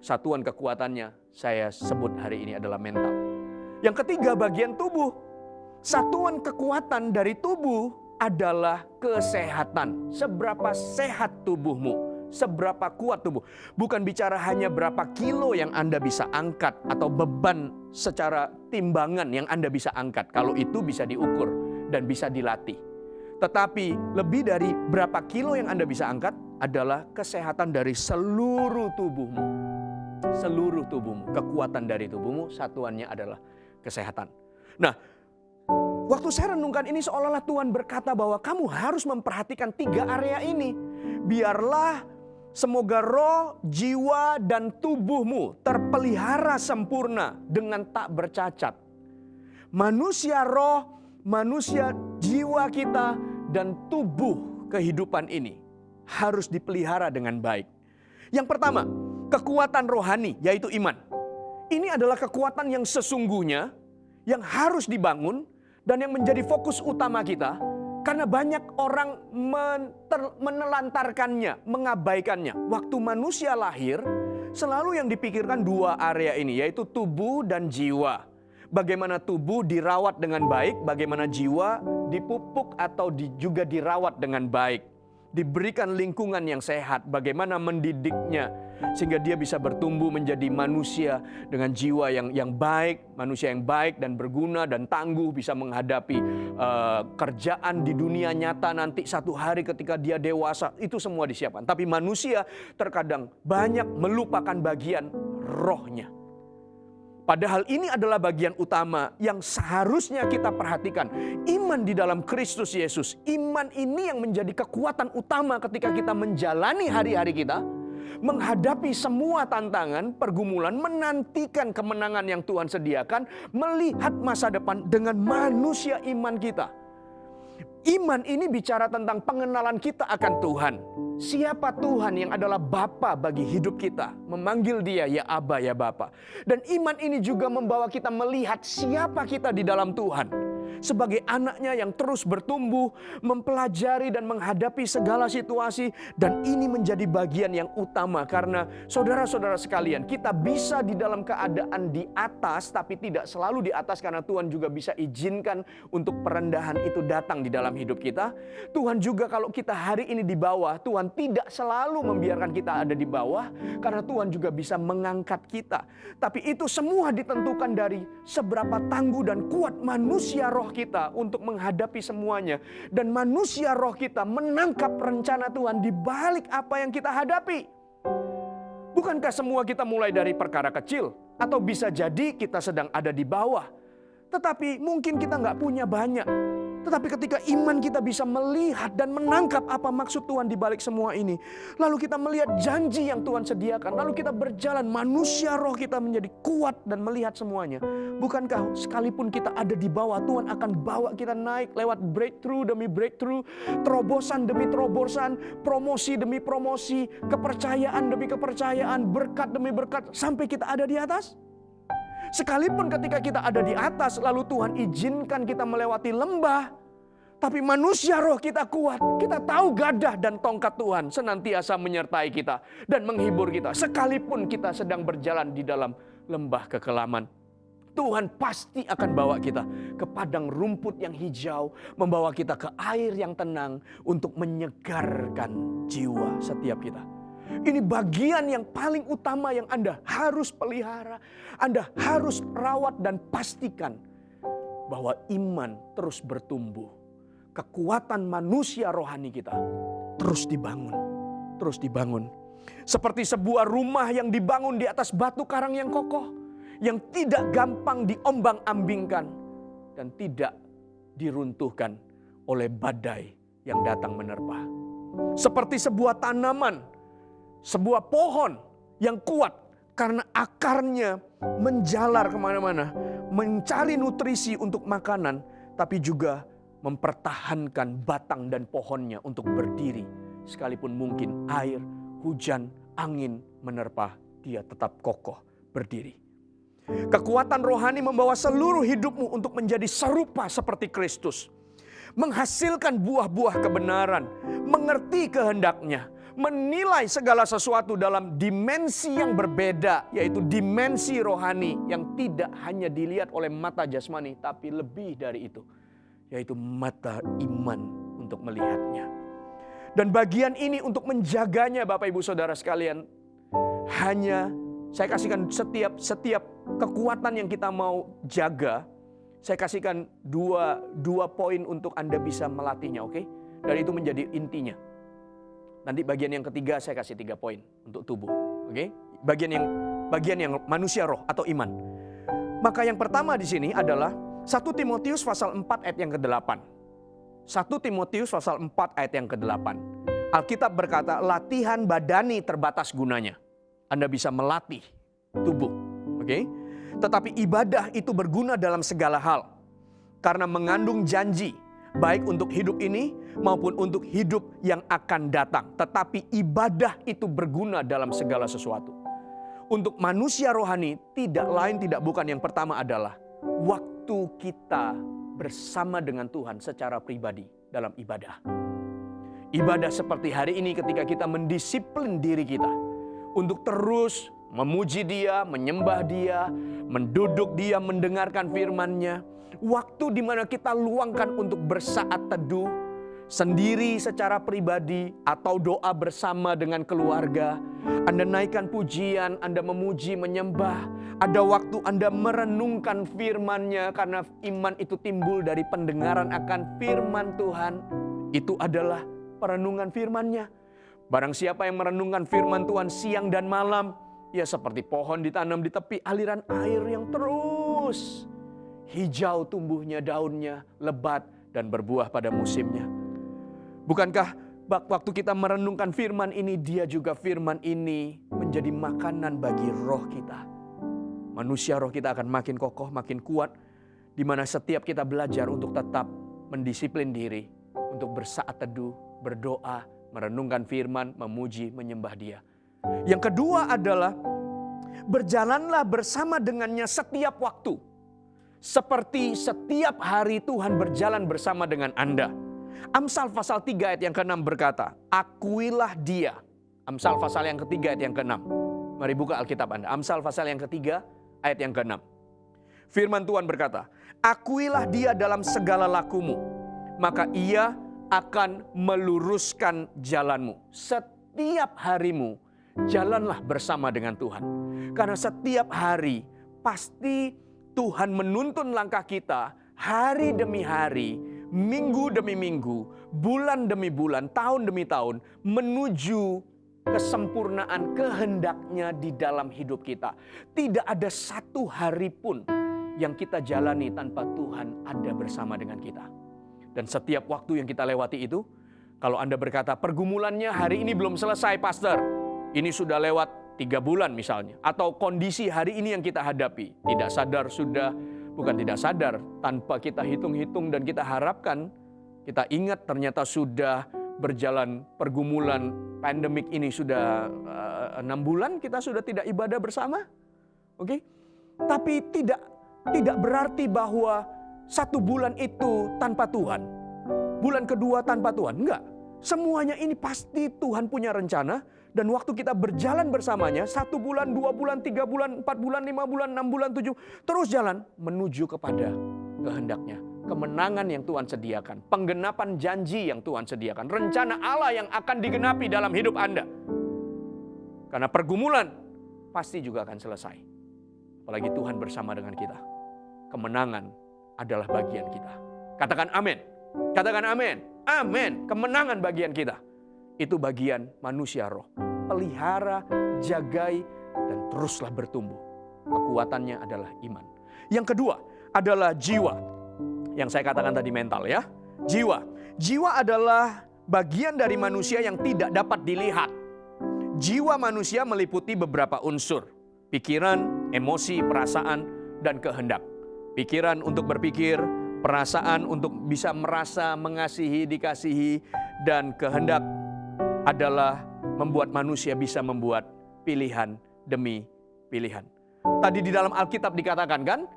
satuan kekuatannya, saya sebut hari ini adalah mental. Yang ketiga, bagian tubuh. Satuan kekuatan dari tubuh adalah kesehatan. Seberapa sehat tubuhmu, seberapa kuat tubuh. Bukan bicara hanya berapa kilo yang Anda bisa angkat atau beban secara timbangan yang Anda bisa angkat. Kalau itu bisa diukur dan bisa dilatih. Tetapi lebih dari berapa kilo yang Anda bisa angkat adalah kesehatan dari seluruh tubuhmu. Seluruh tubuhmu, kekuatan dari tubuhmu, satuannya adalah kesehatan. Nah, waktu saya renungkan ini seolah-olah Tuhan berkata bahwa kamu harus memperhatikan 3 area ini. Biarlah semoga roh, jiwa, dan tubuhmu terpelihara sempurna dengan tak bercacat. Manusia roh, manusia jiwa kita, dan tubuh kehidupan ini harus dipelihara dengan baik. Yang pertama, kekuatan rohani yaitu iman. Ini adalah kekuatan yang sesungguhnya yang harus dibangun dan yang menjadi fokus utama kita. Karena banyak orang menelantarkannya, mengabaikannya. Waktu manusia lahir, selalu yang dipikirkan 2 area ini, yaitu tubuh dan jiwa. Bagaimana tubuh dirawat dengan baik, bagaimana jiwa dipupuk atau juga dirawat dengan baik. Diberikan lingkungan yang sehat, bagaimana mendidiknya sehingga dia bisa bertumbuh menjadi manusia dengan jiwa yang baik, manusia yang baik dan berguna dan tangguh, bisa menghadapi kerjaan di dunia nyata nanti satu hari ketika dia dewasa. Itu semua disiapkan. Tapi manusia terkadang banyak melupakan bagian rohnya. Padahal ini adalah bagian utama yang seharusnya kita perhatikan. Iman di dalam Kristus Yesus. Iman ini yang menjadi kekuatan utama ketika kita menjalani hari-hari kita. Menghadapi semua tantangan, pergumulan, menantikan kemenangan yang Tuhan sediakan. Melihat masa depan dengan manusia iman kita. Iman ini bicara tentang pengenalan kita akan Tuhan. Siapa Tuhan yang adalah Bapa bagi hidup kita. Memanggil Dia ya Aba ya Bapa. Dan iman ini juga membawa kita melihat siapa kita di dalam Tuhan. Sebagai anaknya yang terus bertumbuh, mempelajari dan menghadapi segala situasi. Dan ini menjadi bagian yang utama karena saudara-saudara sekalian, kita bisa di dalam keadaan di atas, tapi tidak selalu di atas karena Tuhan juga bisa izinkan untuk perendahan itu datang di dalam hidup kita. Tuhan juga kalau kita hari ini di bawah, Tuhan tidak selalu membiarkan kita ada di bawah karena Tuhan juga bisa mengangkat kita. Tapi itu semua ditentukan dari seberapa tangguh dan kuat manusia roh kita untuk menghadapi semuanya. Dan manusia roh kita menangkap rencana Tuhan di balik apa yang kita hadapi. Bukankah semua kita mulai dari perkara kecil? Atau bisa jadi kita sedang ada di bawah. Tetapi mungkin kita nggak punya banyak. Tetapi ketika iman kita bisa melihat dan menangkap apa maksud Tuhan di balik semua ini. Lalu kita melihat janji yang Tuhan sediakan. Lalu kita berjalan, manusia roh kita menjadi kuat dan melihat semuanya. Bukankah sekalipun kita ada di bawah, Tuhan akan bawa kita naik lewat breakthrough demi breakthrough. Terobosan demi terobosan, promosi demi promosi, kepercayaan demi kepercayaan, berkat demi berkat. Sampai kita ada di atas. Sekalipun ketika kita ada di atas, lalu Tuhan izinkan kita melewati lembah. Tapi manusia roh kita kuat. Kita tahu gadah dan tongkat Tuhan senantiasa menyertai kita dan menghibur kita. Sekalipun kita sedang berjalan di dalam lembah kekelaman. Tuhan pasti akan bawa kita ke padang rumput yang hijau. Membawa kita ke air yang tenang untuk menyegarkan jiwa setiap kita. Ini bagian yang paling utama yang Anda harus pelihara. Anda harus rawat dan pastikan bahwa iman terus bertumbuh. Kekuatan manusia rohani kita terus dibangun. Terus dibangun. Seperti sebuah rumah yang dibangun di atas batu karang yang kokoh. Yang tidak gampang diombang-ambingkan. Dan tidak diruntuhkan oleh badai yang datang menerpa. Seperti sebuah tanaman. Sebuah pohon yang kuat karena akarnya menjalar kemana-mana. Mencari nutrisi untuk makanan. Tapi juga mempertahankan batang dan pohonnya untuk berdiri. Sekalipun mungkin air, hujan, angin menerpa. Dia tetap kokoh berdiri. Kekuatan rohani membawa seluruh hidupmu untuk menjadi serupa seperti Kristus. Menghasilkan buah-buah kebenaran. Mengerti kehendaknya. Menilai segala sesuatu dalam dimensi yang berbeda, yaitu dimensi rohani yang tidak hanya dilihat oleh mata jasmani, tapi lebih dari itu, yaitu mata iman untuk melihatnya. Dan bagian ini untuk menjaganya Bapak Ibu Saudara sekalian, hanya saya kasihkan setiap kekuatan yang kita mau jaga, saya kasihkan dua poin untuk Anda bisa melatihnya, oke? Dan itu menjadi intinya. Nanti bagian yang ketiga saya kasih 3 poin untuk tubuh. Oke? Bagian yang manusia roh atau iman. Maka yang pertama di sini adalah 1 Timotius pasal 4 ayat yang ke-8. 1 Timotius pasal 4 ayat yang ke-8. Alkitab berkata, latihan badani terbatas gunanya. Anda bisa melatih tubuh. Oke? Tetapi ibadah itu berguna dalam segala hal. Karena mengandung janji. Baik untuk hidup ini maupun untuk hidup yang akan datang. Tetapi ibadah itu berguna dalam segala sesuatu. Untuk manusia rohani tidak lain tidak bukan yang pertama adalah waktu kita bersama dengan Tuhan secara pribadi dalam ibadah. Ibadah seperti hari ini ketika kita mendisiplin diri kita untuk terus memuji Dia, menyembah Dia, menduduk Dia, mendengarkan firman-Nya. Waktu di mana kita luangkan untuk bersaat teduh sendiri secara pribadi atau doa bersama dengan keluarga. Anda naikkan pujian, Anda memuji, menyembah. Ada waktu Anda merenungkan firman-Nya karena iman itu timbul dari pendengaran akan firman Tuhan. Itu adalah perenungan firman-Nya. Barang siapa yang merenungkan firman Tuhan siang dan malam, Ya seperti pohon ditanam di tepi aliran air yang terus hijau tumbuhnya daunnya, lebat dan berbuah pada musimnya. Bukankah waktu kita merenungkan firman ini, dia juga firman ini menjadi makanan bagi roh kita. Manusia roh kita akan makin kokoh, makin kuat, di mana setiap kita belajar untuk tetap mendisiplin diri, untuk bersaat teduh, berdoa, merenungkan firman, memuji, menyembah dia. Yang kedua adalah berjalanlah bersama dengannya setiap waktu. Seperti setiap hari Tuhan berjalan bersama dengan Anda. Amsal pasal 3 ayat yang ke-6 berkata, akuilah dia. Amsal pasal yang ketiga ayat yang ke-6. Mari buka Alkitab Anda. Amsal pasal yang ketiga ayat yang ke-6. Firman Tuhan berkata, akuilah dia dalam segala lakumu, maka ia akan meluruskan jalanmu. Setiap harimu, jalanlah bersama dengan Tuhan. Karena setiap hari, pasti Tuhan menuntun langkah kita hari demi hari, minggu demi minggu, bulan demi bulan, tahun demi tahun, menuju kesempurnaan kehendaknya di dalam hidup kita. Tidak ada satu hari pun yang kita jalani tanpa Tuhan ada bersama dengan kita. Dan setiap waktu yang kita lewati itu, kalau Anda berkata pergumulannya hari ini belum selesai pastor, ini sudah lewat 3 bulan misalnya, atau kondisi hari ini yang kita hadapi, tidak sadar sudah, bukan tidak sadar, tanpa kita hitung-hitung dan kita harapkan, kita ingat ternyata sudah berjalan pergumulan pandemik ini sudah 6 bulan kita sudah tidak ibadah bersama. Oke? Tapi tidak berarti bahwa 1 bulan itu tanpa Tuhan. Bulan kedua tanpa Tuhan. Enggak. Semuanya ini pasti Tuhan punya rencana. Dan waktu kita berjalan bersamanya, 1 bulan, 2 bulan, 3 bulan, 4 bulan, 5 bulan, 6 bulan, 7. Terus jalan menuju kepada kehendaknya. Kemenangan yang Tuhan sediakan. Penggenapan janji yang Tuhan sediakan. Rencana Allah yang akan digenapi dalam hidup Anda. Karena pergumulan pasti juga akan selesai. Apalagi Tuhan bersama dengan kita. Kemenangan adalah bagian kita. Katakan amin. Katakan amin. Amin. Kemenangan bagian kita. Itu bagian manusia roh. Pelihara, jagai, dan teruslah bertumbuh. Kekuatannya adalah iman. Yang kedua adalah jiwa. Yang saya katakan tadi mental ya. Jiwa. Jiwa adalah bagian dari manusia yang tidak dapat dilihat. Jiwa manusia meliputi beberapa unsur. Pikiran, emosi, perasaan, dan kehendak. Pikiran untuk berpikir, perasaan untuk bisa merasa, mengasihi, dikasihi, dan kehendak adalah membuat manusia bisa membuat pilihan demi pilihan. Tadi di dalam Alkitab dikatakan kan,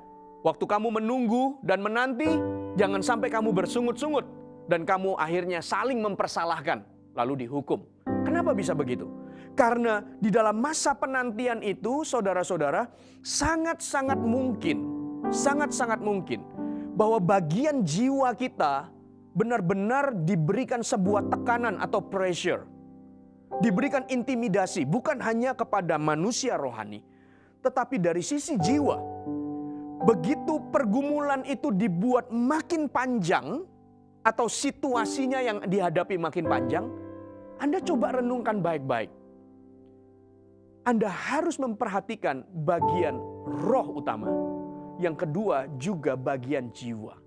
waktu kamu menunggu dan menanti, jangan sampai kamu bersungut-sungut dan kamu akhirnya saling mempersalahkan lalu dihukum. Kenapa bisa begitu? Karena di dalam masa penantian itu, saudara-saudara, sangat-sangat mungkin bahwa bagian jiwa kita benar-benar diberikan sebuah tekanan atau pressure. Diberikan intimidasi, bukan hanya kepada manusia rohani, tetapi dari sisi jiwa. Begitu pergumulan itu dibuat makin panjang, atau situasinya yang dihadapi makin panjang, Anda coba renungkan baik-baik. Anda harus memperhatikan bagian roh utama. Yang kedua juga bagian jiwa.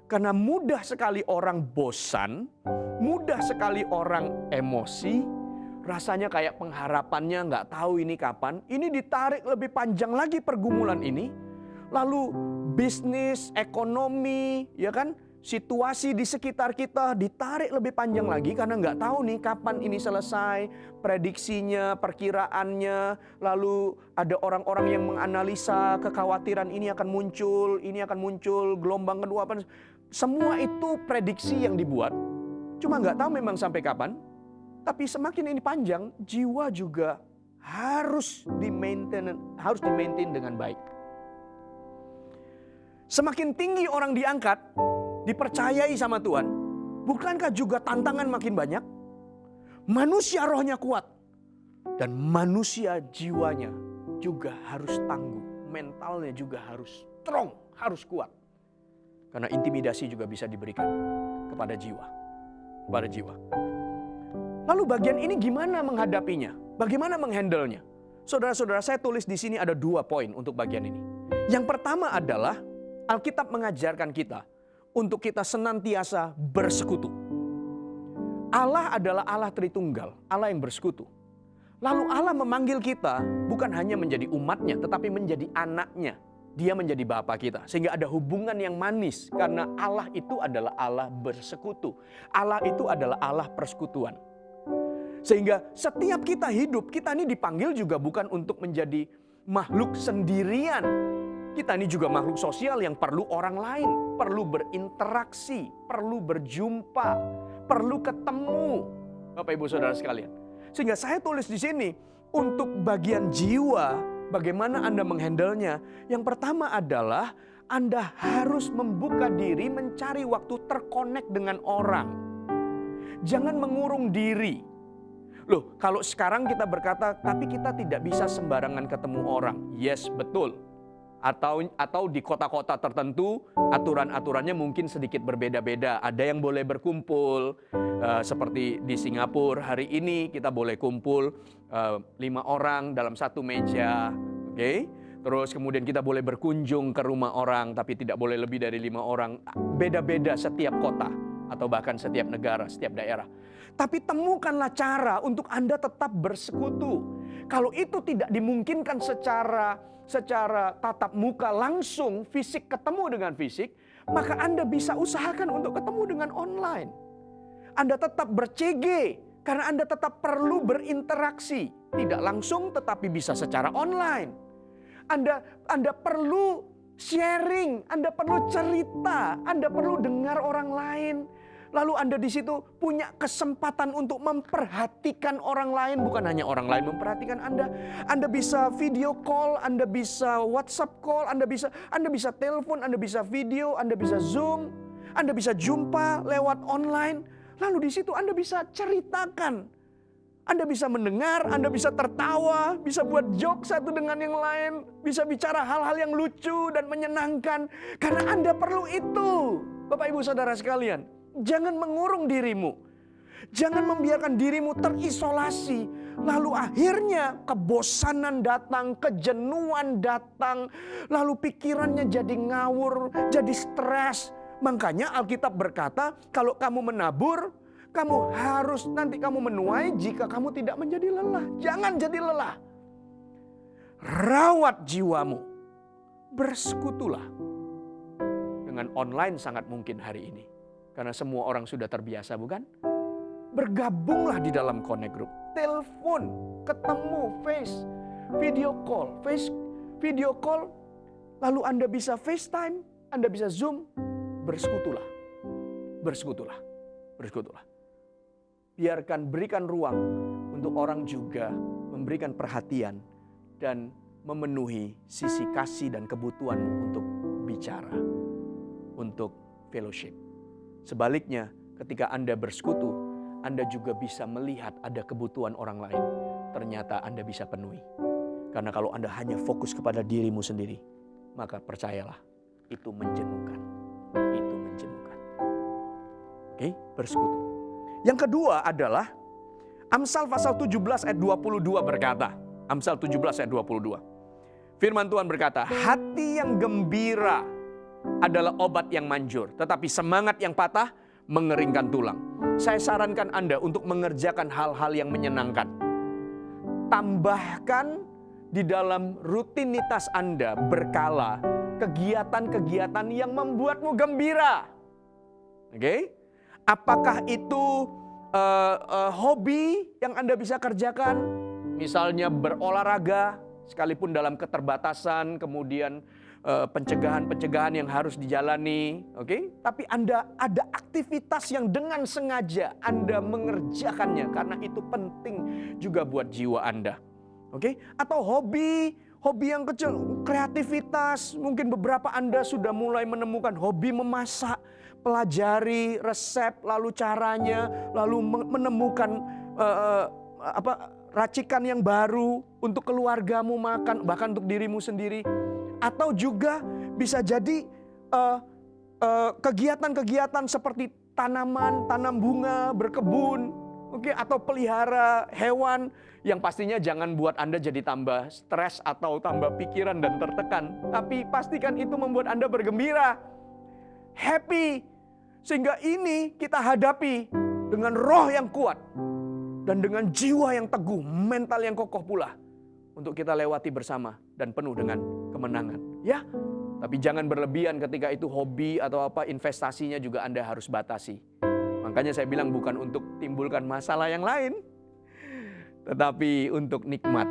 Karena mudah sekali orang bosan, mudah sekali orang emosi, rasanya kayak pengharapannya nggak tahu ini kapan. Ini ditarik lebih panjang lagi pergumulan ini. Lalu bisnis, ekonomi, ya kan, situasi di sekitar kita ditarik lebih panjang lagi karena nggak tahu nih kapan ini selesai, prediksinya, perkiraannya. Lalu ada orang-orang yang menganalisa kekhawatiran ini akan muncul, gelombang kedua apa. Semua itu prediksi yang dibuat. Cuma nggak tahu memang sampai kapan. Tapi semakin ini panjang, jiwa juga harus di-maintain dengan baik. Semakin tinggi orang diangkat, dipercayai sama Tuhan, bukankah juga tantangan makin banyak? Manusia rohnya kuat, dan manusia jiwanya juga harus tangguh. Mentalnya juga harus strong, harus kuat. Karena intimidasi juga bisa diberikan kepada jiwa. Lalu bagian ini gimana menghadapinya? Bagaimana menghandlenya? Saudara-saudara, saya tulis di sini ada 2 poin untuk bagian ini. Yang pertama adalah Alkitab mengajarkan kita untuk kita senantiasa bersekutu. Allah adalah Allah Tritunggal, Allah yang bersekutu. Lalu Allah memanggil kita bukan hanya menjadi umatnya, tetapi menjadi anaknya. Dia menjadi Bapa kita. Sehingga ada hubungan yang manis. Karena Allah itu adalah Allah bersekutu. Allah itu adalah Allah persekutuan. Sehingga setiap kita hidup, kita ini dipanggil juga bukan untuk menjadi makhluk sendirian. Kita ini juga makhluk sosial yang perlu orang lain. Perlu berinteraksi, perlu berjumpa, perlu ketemu. Bapak Ibu Saudara sekalian. Sehingga saya tulis di sini untuk bagian jiwa, bagaimana Anda menghandlenya. Yang pertama adalah Anda harus membuka diri mencari waktu terkonek dengan orang. Jangan mengurung diri. Loh, kalau sekarang kita berkata, tapi kita tidak bisa sembarangan ketemu orang. Yes, betul. Atau di kota-kota tertentu aturan-aturannya mungkin sedikit berbeda-beda. Ada yang boleh berkumpul seperti di Singapura hari ini kita boleh kumpul 5 orang dalam satu meja, oke? Terus kemudian kita boleh berkunjung ke rumah orang tapi tidak boleh lebih dari 5 orang. Beda-beda setiap kota atau bahkan setiap negara, setiap daerah. Tapi temukanlah cara untuk Anda tetap bersekutu. Kalau itu tidak dimungkinkan secara tatap muka langsung, fisik ketemu dengan fisik, maka Anda bisa usahakan untuk ketemu dengan online. Anda tetap ber-CG karena Anda tetap perlu berinteraksi. Tidak langsung tetapi bisa secara online. Anda perlu sharing, Anda perlu cerita, Anda perlu dengar orang lain. Lalu Anda di situ punya kesempatan untuk memperhatikan orang lain. Bukan hanya orang lain memperhatikan Anda. Anda bisa video call, Anda bisa WhatsApp call, Anda bisa telepon, Anda bisa video, Anda bisa Zoom, Anda bisa jumpa lewat online. Lalu di situ Anda bisa ceritakan. Anda bisa mendengar, Anda bisa tertawa, bisa buat joke satu dengan yang lain, bisa bicara hal-hal yang lucu dan menyenangkan. Karena Anda perlu itu, Bapak Ibu Saudara sekalian. Jangan mengurung dirimu. Jangan membiarkan dirimu terisolasi. Lalu akhirnya kebosanan datang, kejenuhan datang. Lalu pikirannya jadi ngawur, jadi stres. Makanya Alkitab berkata, kalau kamu menabur, kamu harus nanti kamu menuai jika kamu tidak menjadi lelah. Jangan jadi lelah. Rawat jiwamu. Bersekutulah. Dengan online sangat mungkin hari ini. Karena semua orang sudah terbiasa, bukan? Bergabunglah di dalam connect group. Telepon, ketemu, video call. Lalu Anda bisa FaceTime, Anda bisa Zoom. Bersekutulah. Berikan ruang untuk orang juga memberikan perhatian dan memenuhi sisi kasih dan kebutuhanmu untuk bicara, untuk fellowship. Sebaliknya, ketika Anda bersekutu, Anda juga bisa melihat ada kebutuhan orang lain. Ternyata Anda bisa penuhi. Karena kalau Anda hanya fokus kepada dirimu sendiri, maka percayalah, itu menjenuhkan. Oke, bersekutu. Yang kedua adalah Amsal pasal 17 ayat 22 berkata. Amsal 17 ayat 22. Firman Tuhan berkata, hati yang gembira adalah obat yang manjur, tetapi semangat yang patah mengeringkan tulang. Saya sarankan Anda untuk mengerjakan hal-hal yang menyenangkan. Tambahkan di dalam rutinitas Anda berkala kegiatan-kegiatan yang membuatmu gembira. Oke? Apakah itu hobi yang Anda bisa kerjakan? Misalnya berolahraga, sekalipun dalam keterbatasan, kemudian pencegahan-pencegahan yang harus dijalani, oke? Tapi Anda ada aktivitas yang dengan sengaja Anda mengerjakannya karena itu penting juga buat jiwa Anda, oke? Atau hobi yang kecil, kreativitas, mungkin beberapa Anda sudah mulai menemukan hobi memasak, pelajari resep, lalu caranya, lalu menemukan racikan yang baru untuk keluargamu makan, bahkan untuk dirimu sendiri. Atau juga bisa jadi kegiatan-kegiatan seperti tanam bunga, berkebun, Oke, atau pelihara hewan yang pastinya jangan buat Anda jadi tambah stres atau tambah pikiran dan tertekan. Tapi pastikan itu membuat Anda bergembira, happy. Sehingga ini kita hadapi dengan roh yang kuat dan dengan jiwa yang teguh, mental yang kokoh pula untuk kita lewati bersama dan penuh dengan kemenangan. Ya, tapi jangan berlebihan ketika itu hobi atau apa, investasinya juga Anda harus batasi. Makanya saya bilang bukan untuk timbulkan masalah yang lain, tetapi untuk nikmat.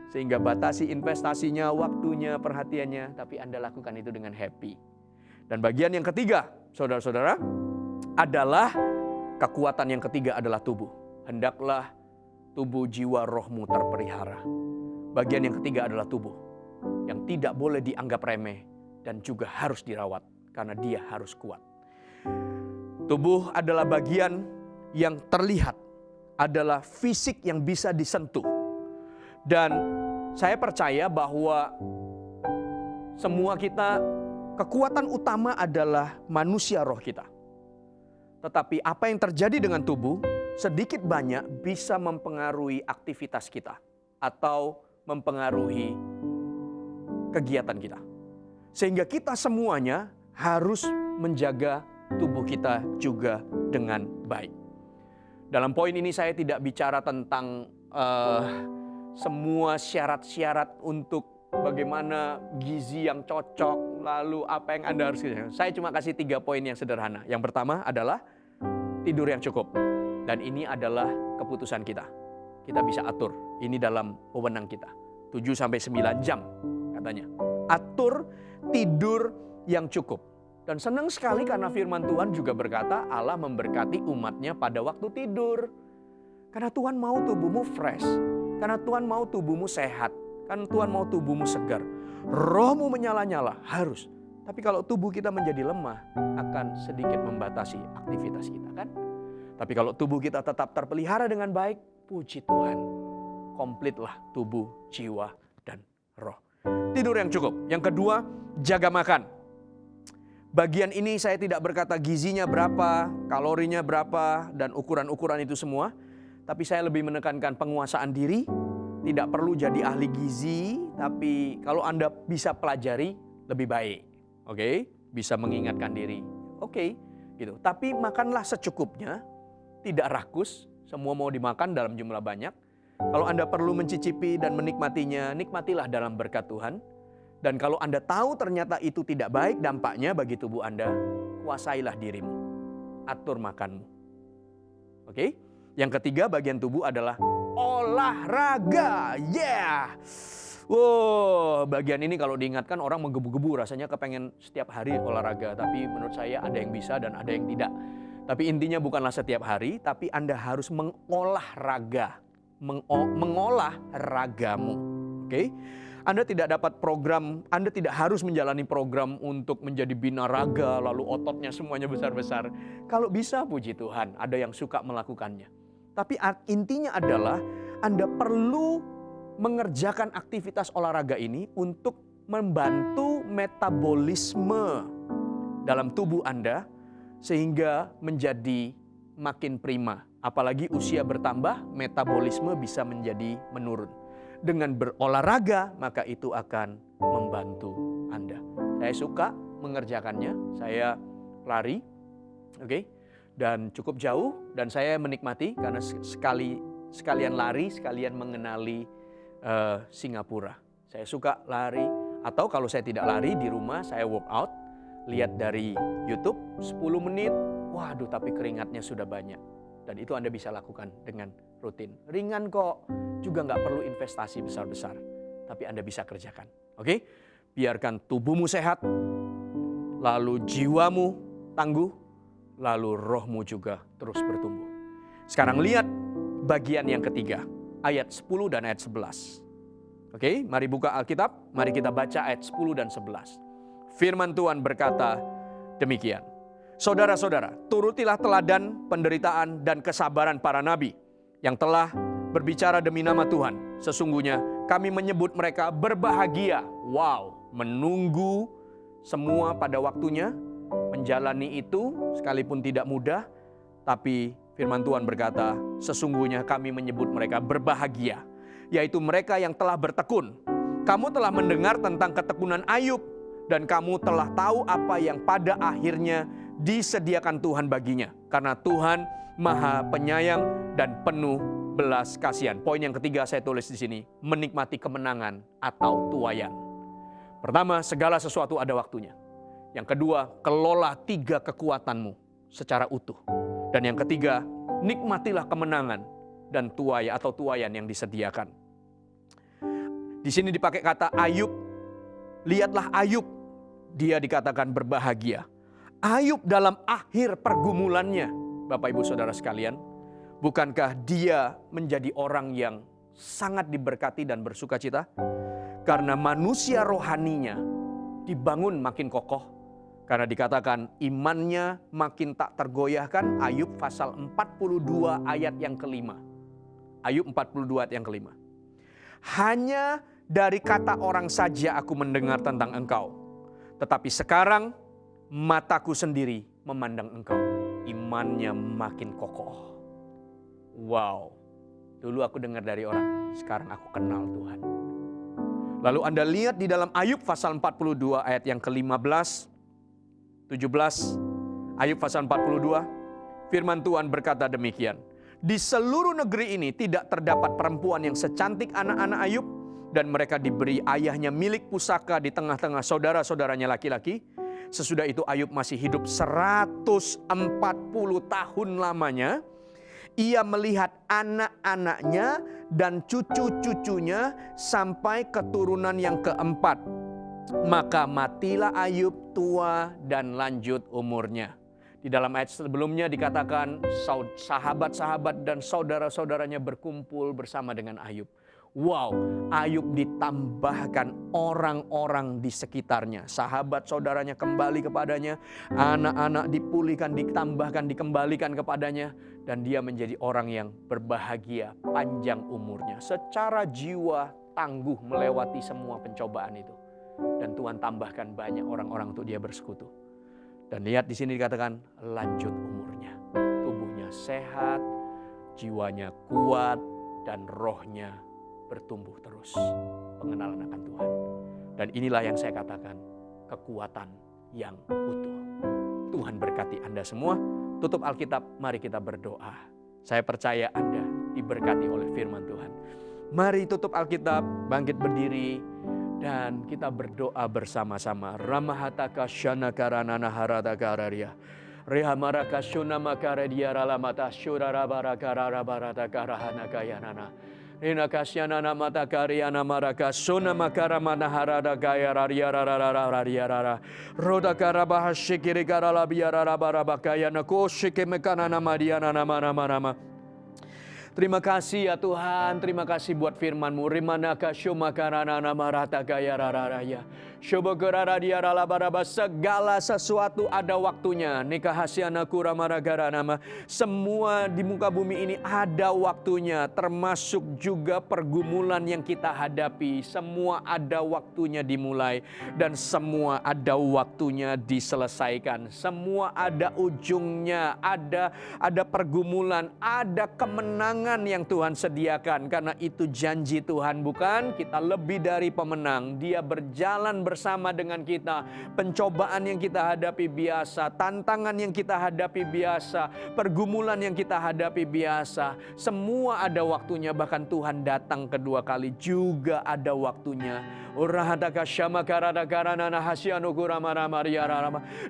Sehingga batasi investasinya, waktunya, perhatiannya, tapi Anda lakukan itu dengan happy. Dan bagian yang ketiga, saudara-saudara, adalah kekuatan yang ketiga adalah tubuh. Hendaklah tubuh, jiwa, rohmu terpelihara. Bagian yang ketiga adalah tubuh, yang tidak boleh dianggap remeh dan juga harus dirawat, karena dia harus kuat. Tubuh adalah bagian yang terlihat, adalah fisik yang bisa disentuh. Dan saya percaya bahwa semua kita, kekuatan utama adalah manusia roh kita. Tetapi apa yang terjadi dengan tubuh, sedikit banyak bisa mempengaruhi aktivitas kita atau mempengaruhi kegiatan kita. Sehingga kita semuanya harus menjaga tubuh kita juga dengan baik. Dalam poin ini saya tidak bicara tentang semua syarat-syarat untuk bagaimana gizi yang cocok, lalu apa yang Anda harus kerjakan. Saya cuma kasih 3 poin yang sederhana. Yang pertama adalah tidur yang cukup. Dan ini adalah keputusan kita. Kita bisa atur. Ini dalam wewenang kita. 7-9 jam katanya. Atur tidur yang cukup. Dan senang sekali karena firman Tuhan juga berkata Allah memberkati umatnya pada waktu tidur. Karena Tuhan mau tubuhmu fresh. Karena Tuhan mau tubuhmu sehat. Karena Tuhan mau tubuhmu segar. Rohmu menyala-nyala, harus. Tapi kalau tubuh kita menjadi lemah, akan sedikit membatasi aktivitas kita, kan? Tapi kalau tubuh kita tetap terpelihara dengan baik, puji Tuhan. Komplitlah tubuh, jiwa, dan roh. Tidur yang cukup. Yang kedua, jaga makan. Bagian ini saya tidak berkata gizinya berapa, kalorinya berapa, dan ukuran-ukuran itu semua. Tapi saya lebih menekankan penguasaan diri. Tidak perlu jadi ahli gizi, tapi kalau Anda bisa pelajari, lebih baik. Oke? Bisa mengingatkan diri. Oke, gitu. Tapi makanlah secukupnya, tidak rakus, semua mau dimakan dalam jumlah banyak. Kalau Anda perlu mencicipi dan menikmatinya, nikmatilah dalam berkat Tuhan. Dan kalau Anda tahu ternyata itu tidak baik dampaknya bagi tubuh Anda, kuasailah dirimu. Atur makanmu. Oke? Yang ketiga bagian tubuh adalah olahraga. Yeah! Wow, bagian ini kalau diingatkan orang menggebu-gebu, rasanya kepengen setiap hari olahraga. Tapi menurut saya ada yang bisa dan ada yang tidak. Tapi intinya bukanlah setiap hari, tapi Anda harus mengolah raga. Mengolah ragamu. Oke? Anda tidak dapat program, Anda tidak harus menjalani program untuk menjadi binaraga, lalu ototnya semuanya besar-besar. Kalau bisa, puji Tuhan, ada yang suka melakukannya. Tapi intinya adalah Anda perlu mengerjakan aktivitas olahraga ini untuk membantu metabolisme dalam tubuh Anda sehingga menjadi makin prima. Apalagi usia bertambah, metabolisme bisa menjadi menurun. Dengan berolahraga, maka itu akan membantu Anda. Saya suka mengerjakannya, saya lari, oke, dan cukup jauh, dan saya menikmati karena sekalian lari, sekalian mengenali Singapura. Saya suka lari, atau kalau saya tidak lari di rumah, saya workout, lihat dari YouTube 10 menit, waduh tapi keringatnya sudah banyak. Dan itu Anda bisa lakukan dengan rutin. Ringan kok, juga nggak perlu investasi besar-besar. Tapi Anda bisa kerjakan. Oke? Biarkan tubuhmu sehat, lalu jiwamu tangguh, lalu rohmu juga terus bertumbuh. Sekarang lihat bagian yang ketiga, ayat 10 dan ayat 11. Oke, mari buka Alkitab, mari kita baca ayat 10 dan 11. Firman Tuhan berkata demikian. Saudara-saudara, turutilah teladan penderitaan dan kesabaran para nabi yang telah berbicara demi nama Tuhan. Sesungguhnya kami menyebut mereka berbahagia. Wow, menunggu semua pada waktunya, menjalani itu sekalipun tidak mudah, tapi Firman Tuhan berkata, sesungguhnya kami menyebut mereka berbahagia, yaitu mereka yang telah bertekun. Kamu telah mendengar tentang ketekunan Ayub, dan kamu telah tahu apa yang pada akhirnya disediakan Tuhan baginya. Karena Tuhan Maha Penyayang dan penuh belas kasihan. Poin yang ketiga saya tulis di sini, menikmati kemenangan atau tuaian. Pertama, segala sesuatu ada waktunya. Yang kedua, kelola 3 kekuatanmu secara utuh. Dan yang ketiga, nikmatilah kemenangan dan tuaian yang disediakan. Di sini dipakai kata Ayub. Lihatlah Ayub, dia dikatakan berbahagia. Ayub dalam akhir pergumulannya, Bapak Ibu Saudara sekalian, bukankah dia menjadi orang yang sangat diberkati dan bersuka cita? Karena manusia rohaninya dibangun makin kokoh. Karena dikatakan imannya makin tak tergoyahkan. Ayub pasal 42 ayat yang kelima. Ayub 42 ayat yang kelima. Hanya dari kata orang saja aku mendengar tentang engkau. Tetapi sekarang mataku sendiri memandang engkau. Imannya makin kokoh. Wow. Dulu aku dengar dari orang, sekarang aku kenal Tuhan. Lalu Anda lihat di dalam Ayub pasal 42 ayat yang ke-15, 17, Ayub pasal 42, firman Tuhan berkata demikian. Di seluruh negeri ini tidak terdapat perempuan yang secantik anak-anak Ayub, dan mereka diberi ayahnya milik pusaka di tengah-tengah saudara-saudaranya laki-laki. Sesudah itu Ayub masih hidup 140 tahun lamanya. Ia melihat anak-anaknya dan cucu-cucunya sampai keturunan yang keempat. Maka matilah Ayub tua dan lanjut umurnya. Di dalam ayat sebelumnya dikatakan sahabat-sahabat dan saudara-saudaranya berkumpul bersama dengan Ayub. Wow, Ayub ditambahkan orang-orang di sekitarnya. Sahabat saudaranya kembali kepadanya. Anak-anak dipulihkan, ditambahkan, dikembalikan kepadanya. Dan dia menjadi orang yang berbahagia panjang umurnya. Secara jiwa tangguh melewati semua pencobaan itu. Dan Tuhan tambahkan banyak orang-orang untuk dia bersekutu. Dan lihat di sini dikatakan lanjut umurnya. Tubuhnya sehat, jiwanya kuat, dan rohnya bertumbuh terus. Pengenalan akan Tuhan. Dan inilah yang saya katakan, kekuatan yang utuh. Tuhan berkati Anda semua. Tutup Alkitab, mari kita berdoa. Saya percaya Anda diberkati oleh firman Tuhan. Mari tutup Alkitab, bangkit berdiri, dan kita berdoa bersama-sama. Ramahataka shanakaranana haratagararia. Rehamaraka shunamakaredia ralamata shurarabarakarabaratagarahanakayanana. Rinakasyanana matakariana maraka sunamakaramana haradagaya rariyararararariyarara. Rodakarabahashikirigaralabiararabarabakayana koshikemekanana mariana nama-nama-nama. Terima kasih ya Tuhan, terima kasih buat firman-Mu. Rimanaka syumakarana namarata gaya rararaya. Syubagarara diaralabaraba, segala sesuatu ada waktunya. Nikahasyana kuramaragarana nama. Semua di muka bumi ini ada waktunya, termasuk juga pergumulan yang kita hadapi. Semua ada waktunya dimulai dan semua ada waktunya diselesaikan. Semua ada ujungnya, ada pergumulan, ada kemenangan yang Tuhan sediakan. Karena itu janji Tuhan, bukan? Kita lebih dari pemenang. Dia berjalan bersama dengan kita. Pencobaan yang kita hadapi biasa, tantangan yang kita hadapi biasa, pergumulan yang kita hadapi biasa, semua ada waktunya. Bahkan Tuhan datang kedua kali juga ada waktunya.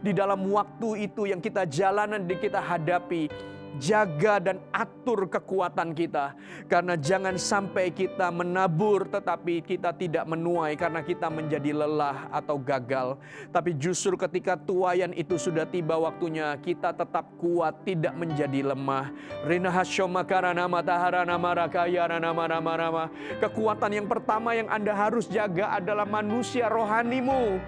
Di dalam waktu itu yang kita jalanan, kita hadapi, jaga dan atur kekuatan kita. Karena jangan sampai kita menabur tetapi kita tidak menuai karena kita menjadi lelah atau gagal. Tapi justru ketika tuaian itu sudah tiba waktunya, kita tetap kuat, tidak menjadi lemah. Kekuatan yang pertama yang Anda harus jaga adalah manusia rohanimu.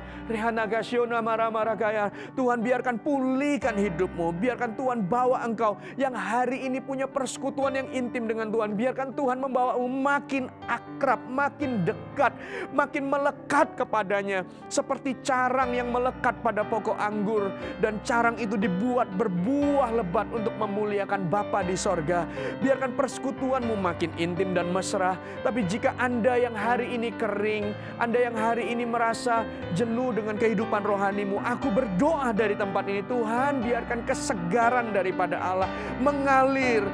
Tuhan biarkan pulihkan hidupmu, biarkan Tuhan bawa engkau yang hari ini punya persekutuan yang intim dengan Tuhan. Biarkan Tuhan membawamu makin akrab, makin dekat, makin melekat kepadanya. Seperti carang yang melekat pada pokok anggur. Dan carang itu dibuat berbuah lebat untuk memuliakan Bapa di sorga. Biarkan persekutuanmu makin intim dan mesra. Tapi jika Anda yang hari ini kering, Anda yang hari ini merasa jenuh dengan kehidupan rohanimu, aku berdoa dari tempat ini, Tuhan biarkan kesegaran daripada Allah mengalir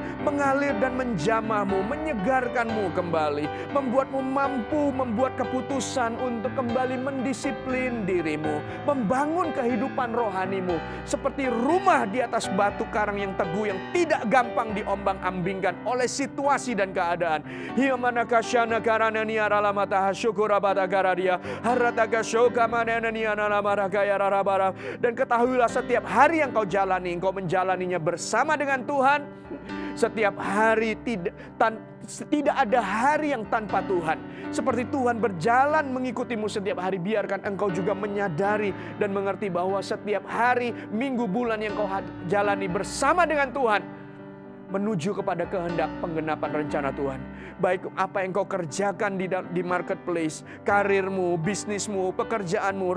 dan menjamahmu, menyegarkanmu kembali, membuatmu mampu membuat keputusan untuk kembali mendisiplin dirimu, membangun kehidupan rohanimu seperti rumah di atas batu karang yang teguh, yang tidak gampang diombang-ambingkan oleh situasi dan keadaan. Dan ketahuilah setiap hari yang kau jalani, engkau menjalaninya bersama dengan Tuhan. Setiap hari tidak ada hari yang tanpa Tuhan. Seperti Tuhan berjalan mengikutimu setiap hari, biarkan engkau juga menyadari dan mengerti bahwa setiap hari, minggu, bulan yang kau jalani bersama dengan Tuhan menuju kepada kehendak penggenapan rencana Tuhan. Baik apa yang kau kerjakan di marketplace, karirmu, bisnismu, pekerjaanmu,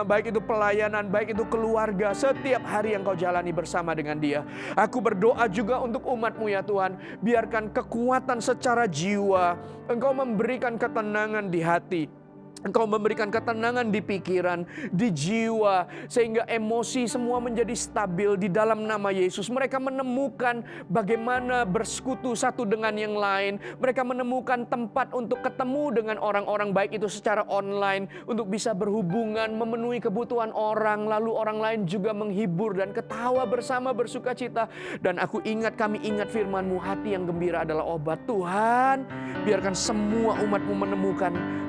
baik itu pelayanan, baik itu keluarga, setiap hari yang kau jalani bersama dengan Dia. Aku berdoa juga untuk umat-Mu ya Tuhan, biarkan kekuatan secara jiwa, Engkau memberikan ketenangan di hati, Engkau memberikan ketenangan di pikiran, di jiwa, sehingga emosi semua menjadi stabil di dalam nama Yesus. Mereka menemukan bagaimana bersekutu satu dengan yang lain. Mereka menemukan tempat untuk ketemu dengan orang-orang, baik itu secara online, untuk bisa berhubungan, memenuhi kebutuhan orang, lalu orang lain juga menghibur dan ketawa bersama, bersuka cita. Dan kami ingat firman-Mu, hati yang gembira adalah obat. Tuhan, biarkan semua umat-Mu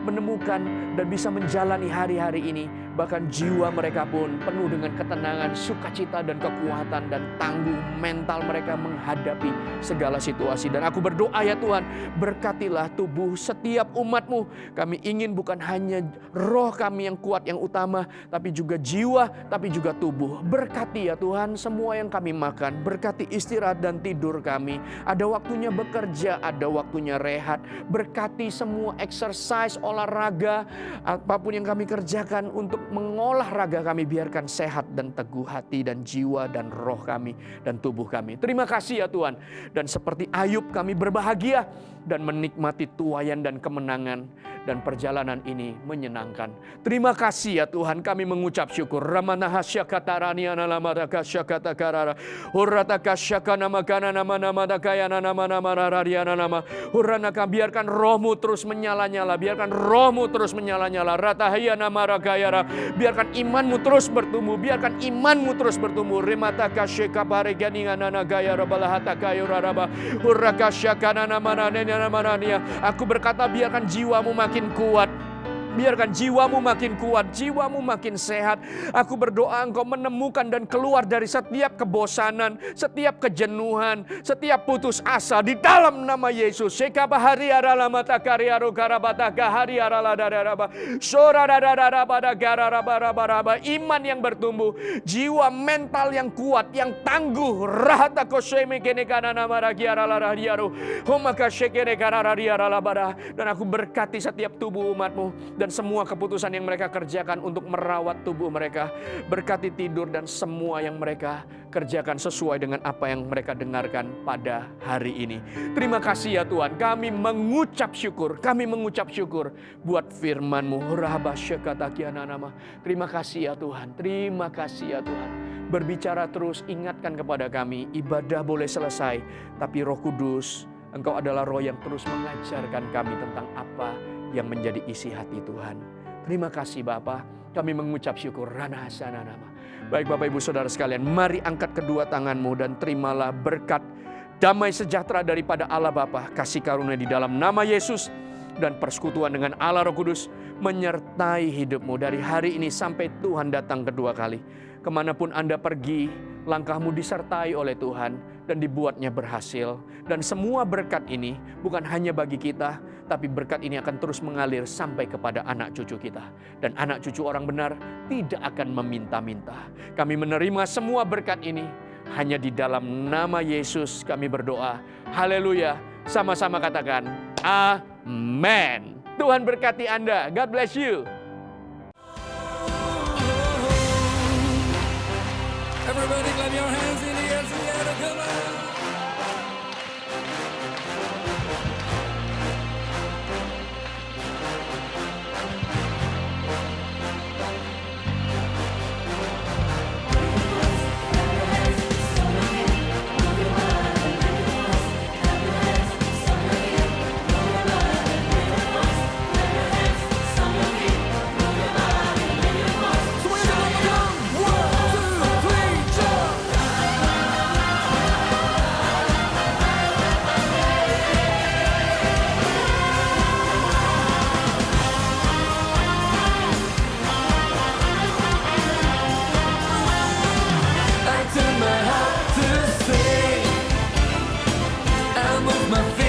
menemukan dan bisa menjalani hari-hari ini. Bahkan jiwa mereka pun penuh dengan ketenangan, sukacita dan kekuatan, dan tangguh mental mereka menghadapi segala situasi. Dan aku berdoa ya Tuhan, berkatilah tubuh setiap umat-Mu. Kami ingin bukan hanya roh kami yang kuat yang utama, tapi juga jiwa, tapi juga tubuh. Berkati ya Tuhan semua yang kami makan, berkati istirahat dan tidur kami. Ada waktunya bekerja, ada waktunya rehat. Berkati semua exercise, olahraga, apapun yang kami kerjakan untuk mengolah raga kami, biarkan sehat dan teguh hati dan jiwa dan roh kami dan tubuh kami. Terima kasih ya Tuhan. Dan seperti Ayub kami berbahagia dan menikmati tuaian dan kemenangan, dan perjalanan ini menyenangkan. Terima kasih ya Tuhan, kami mengucap syukur. Biarkan roh-Mu terus menyala-nyala, biarkan roh-Mu terus menyala-nyala. Biarkan iman-Mu terus bertumbuh, biarkan iman-Mu terus bertumbuh. Aku berkata, biarkan jiwa-Mu makin kuat. Biarkan jiwamu makin kuat, jiwamu makin sehat. Aku berdoa Engkau menemukan dan keluar dari setiap kebosanan, setiap kejenuhan, setiap putus asa di dalam nama Yesus. Iman yang bertumbuh, jiwa mental yang kuat, yang tangguh. Dan aku berkati setiap tubuh umat-Mu dan semua keputusan yang mereka kerjakan untuk merawat tubuh mereka. Berkati tidur dan semua yang mereka kerjakan sesuai dengan apa yang mereka dengarkan pada hari ini. Terima kasih ya Tuhan, kami mengucap syukur. Kami mengucap syukur buat firman-Mu. Terima kasih ya Tuhan, terima kasih ya Tuhan. Berbicara terus, ingatkan kepada kami, ibadah boleh selesai, tapi Roh Kudus, Engkau adalah Roh yang terus mengajarkan kami tentang apa yang menjadi isi hati Tuhan. Terima kasih Bapa, kami mengucap syukur. Baik Bapak Ibu Saudara sekalian, mari angkat kedua tanganmu dan terimalah berkat damai sejahtera daripada Allah Bapa, kasih karunia di dalam nama Yesus, dan persekutuan dengan Allah Roh Kudus menyertai hidupmu dari hari ini sampai Tuhan datang kedua kali. Kemanapun Anda pergi, langkahmu disertai oleh Tuhan dan dibuatnya berhasil. Dan semua berkat ini bukan hanya bagi kita, tapi berkat ini akan terus mengalir sampai kepada anak cucu kita. Dan anak cucu orang benar tidak akan meminta-minta. Kami menerima semua berkat ini hanya di dalam nama Yesus kami berdoa. Haleluya. Sama-sama katakan amen. Tuhan berkati Anda. God bless you. Everybody clap your hands in the air together, come on. I turn my heart to sing. I move my feet.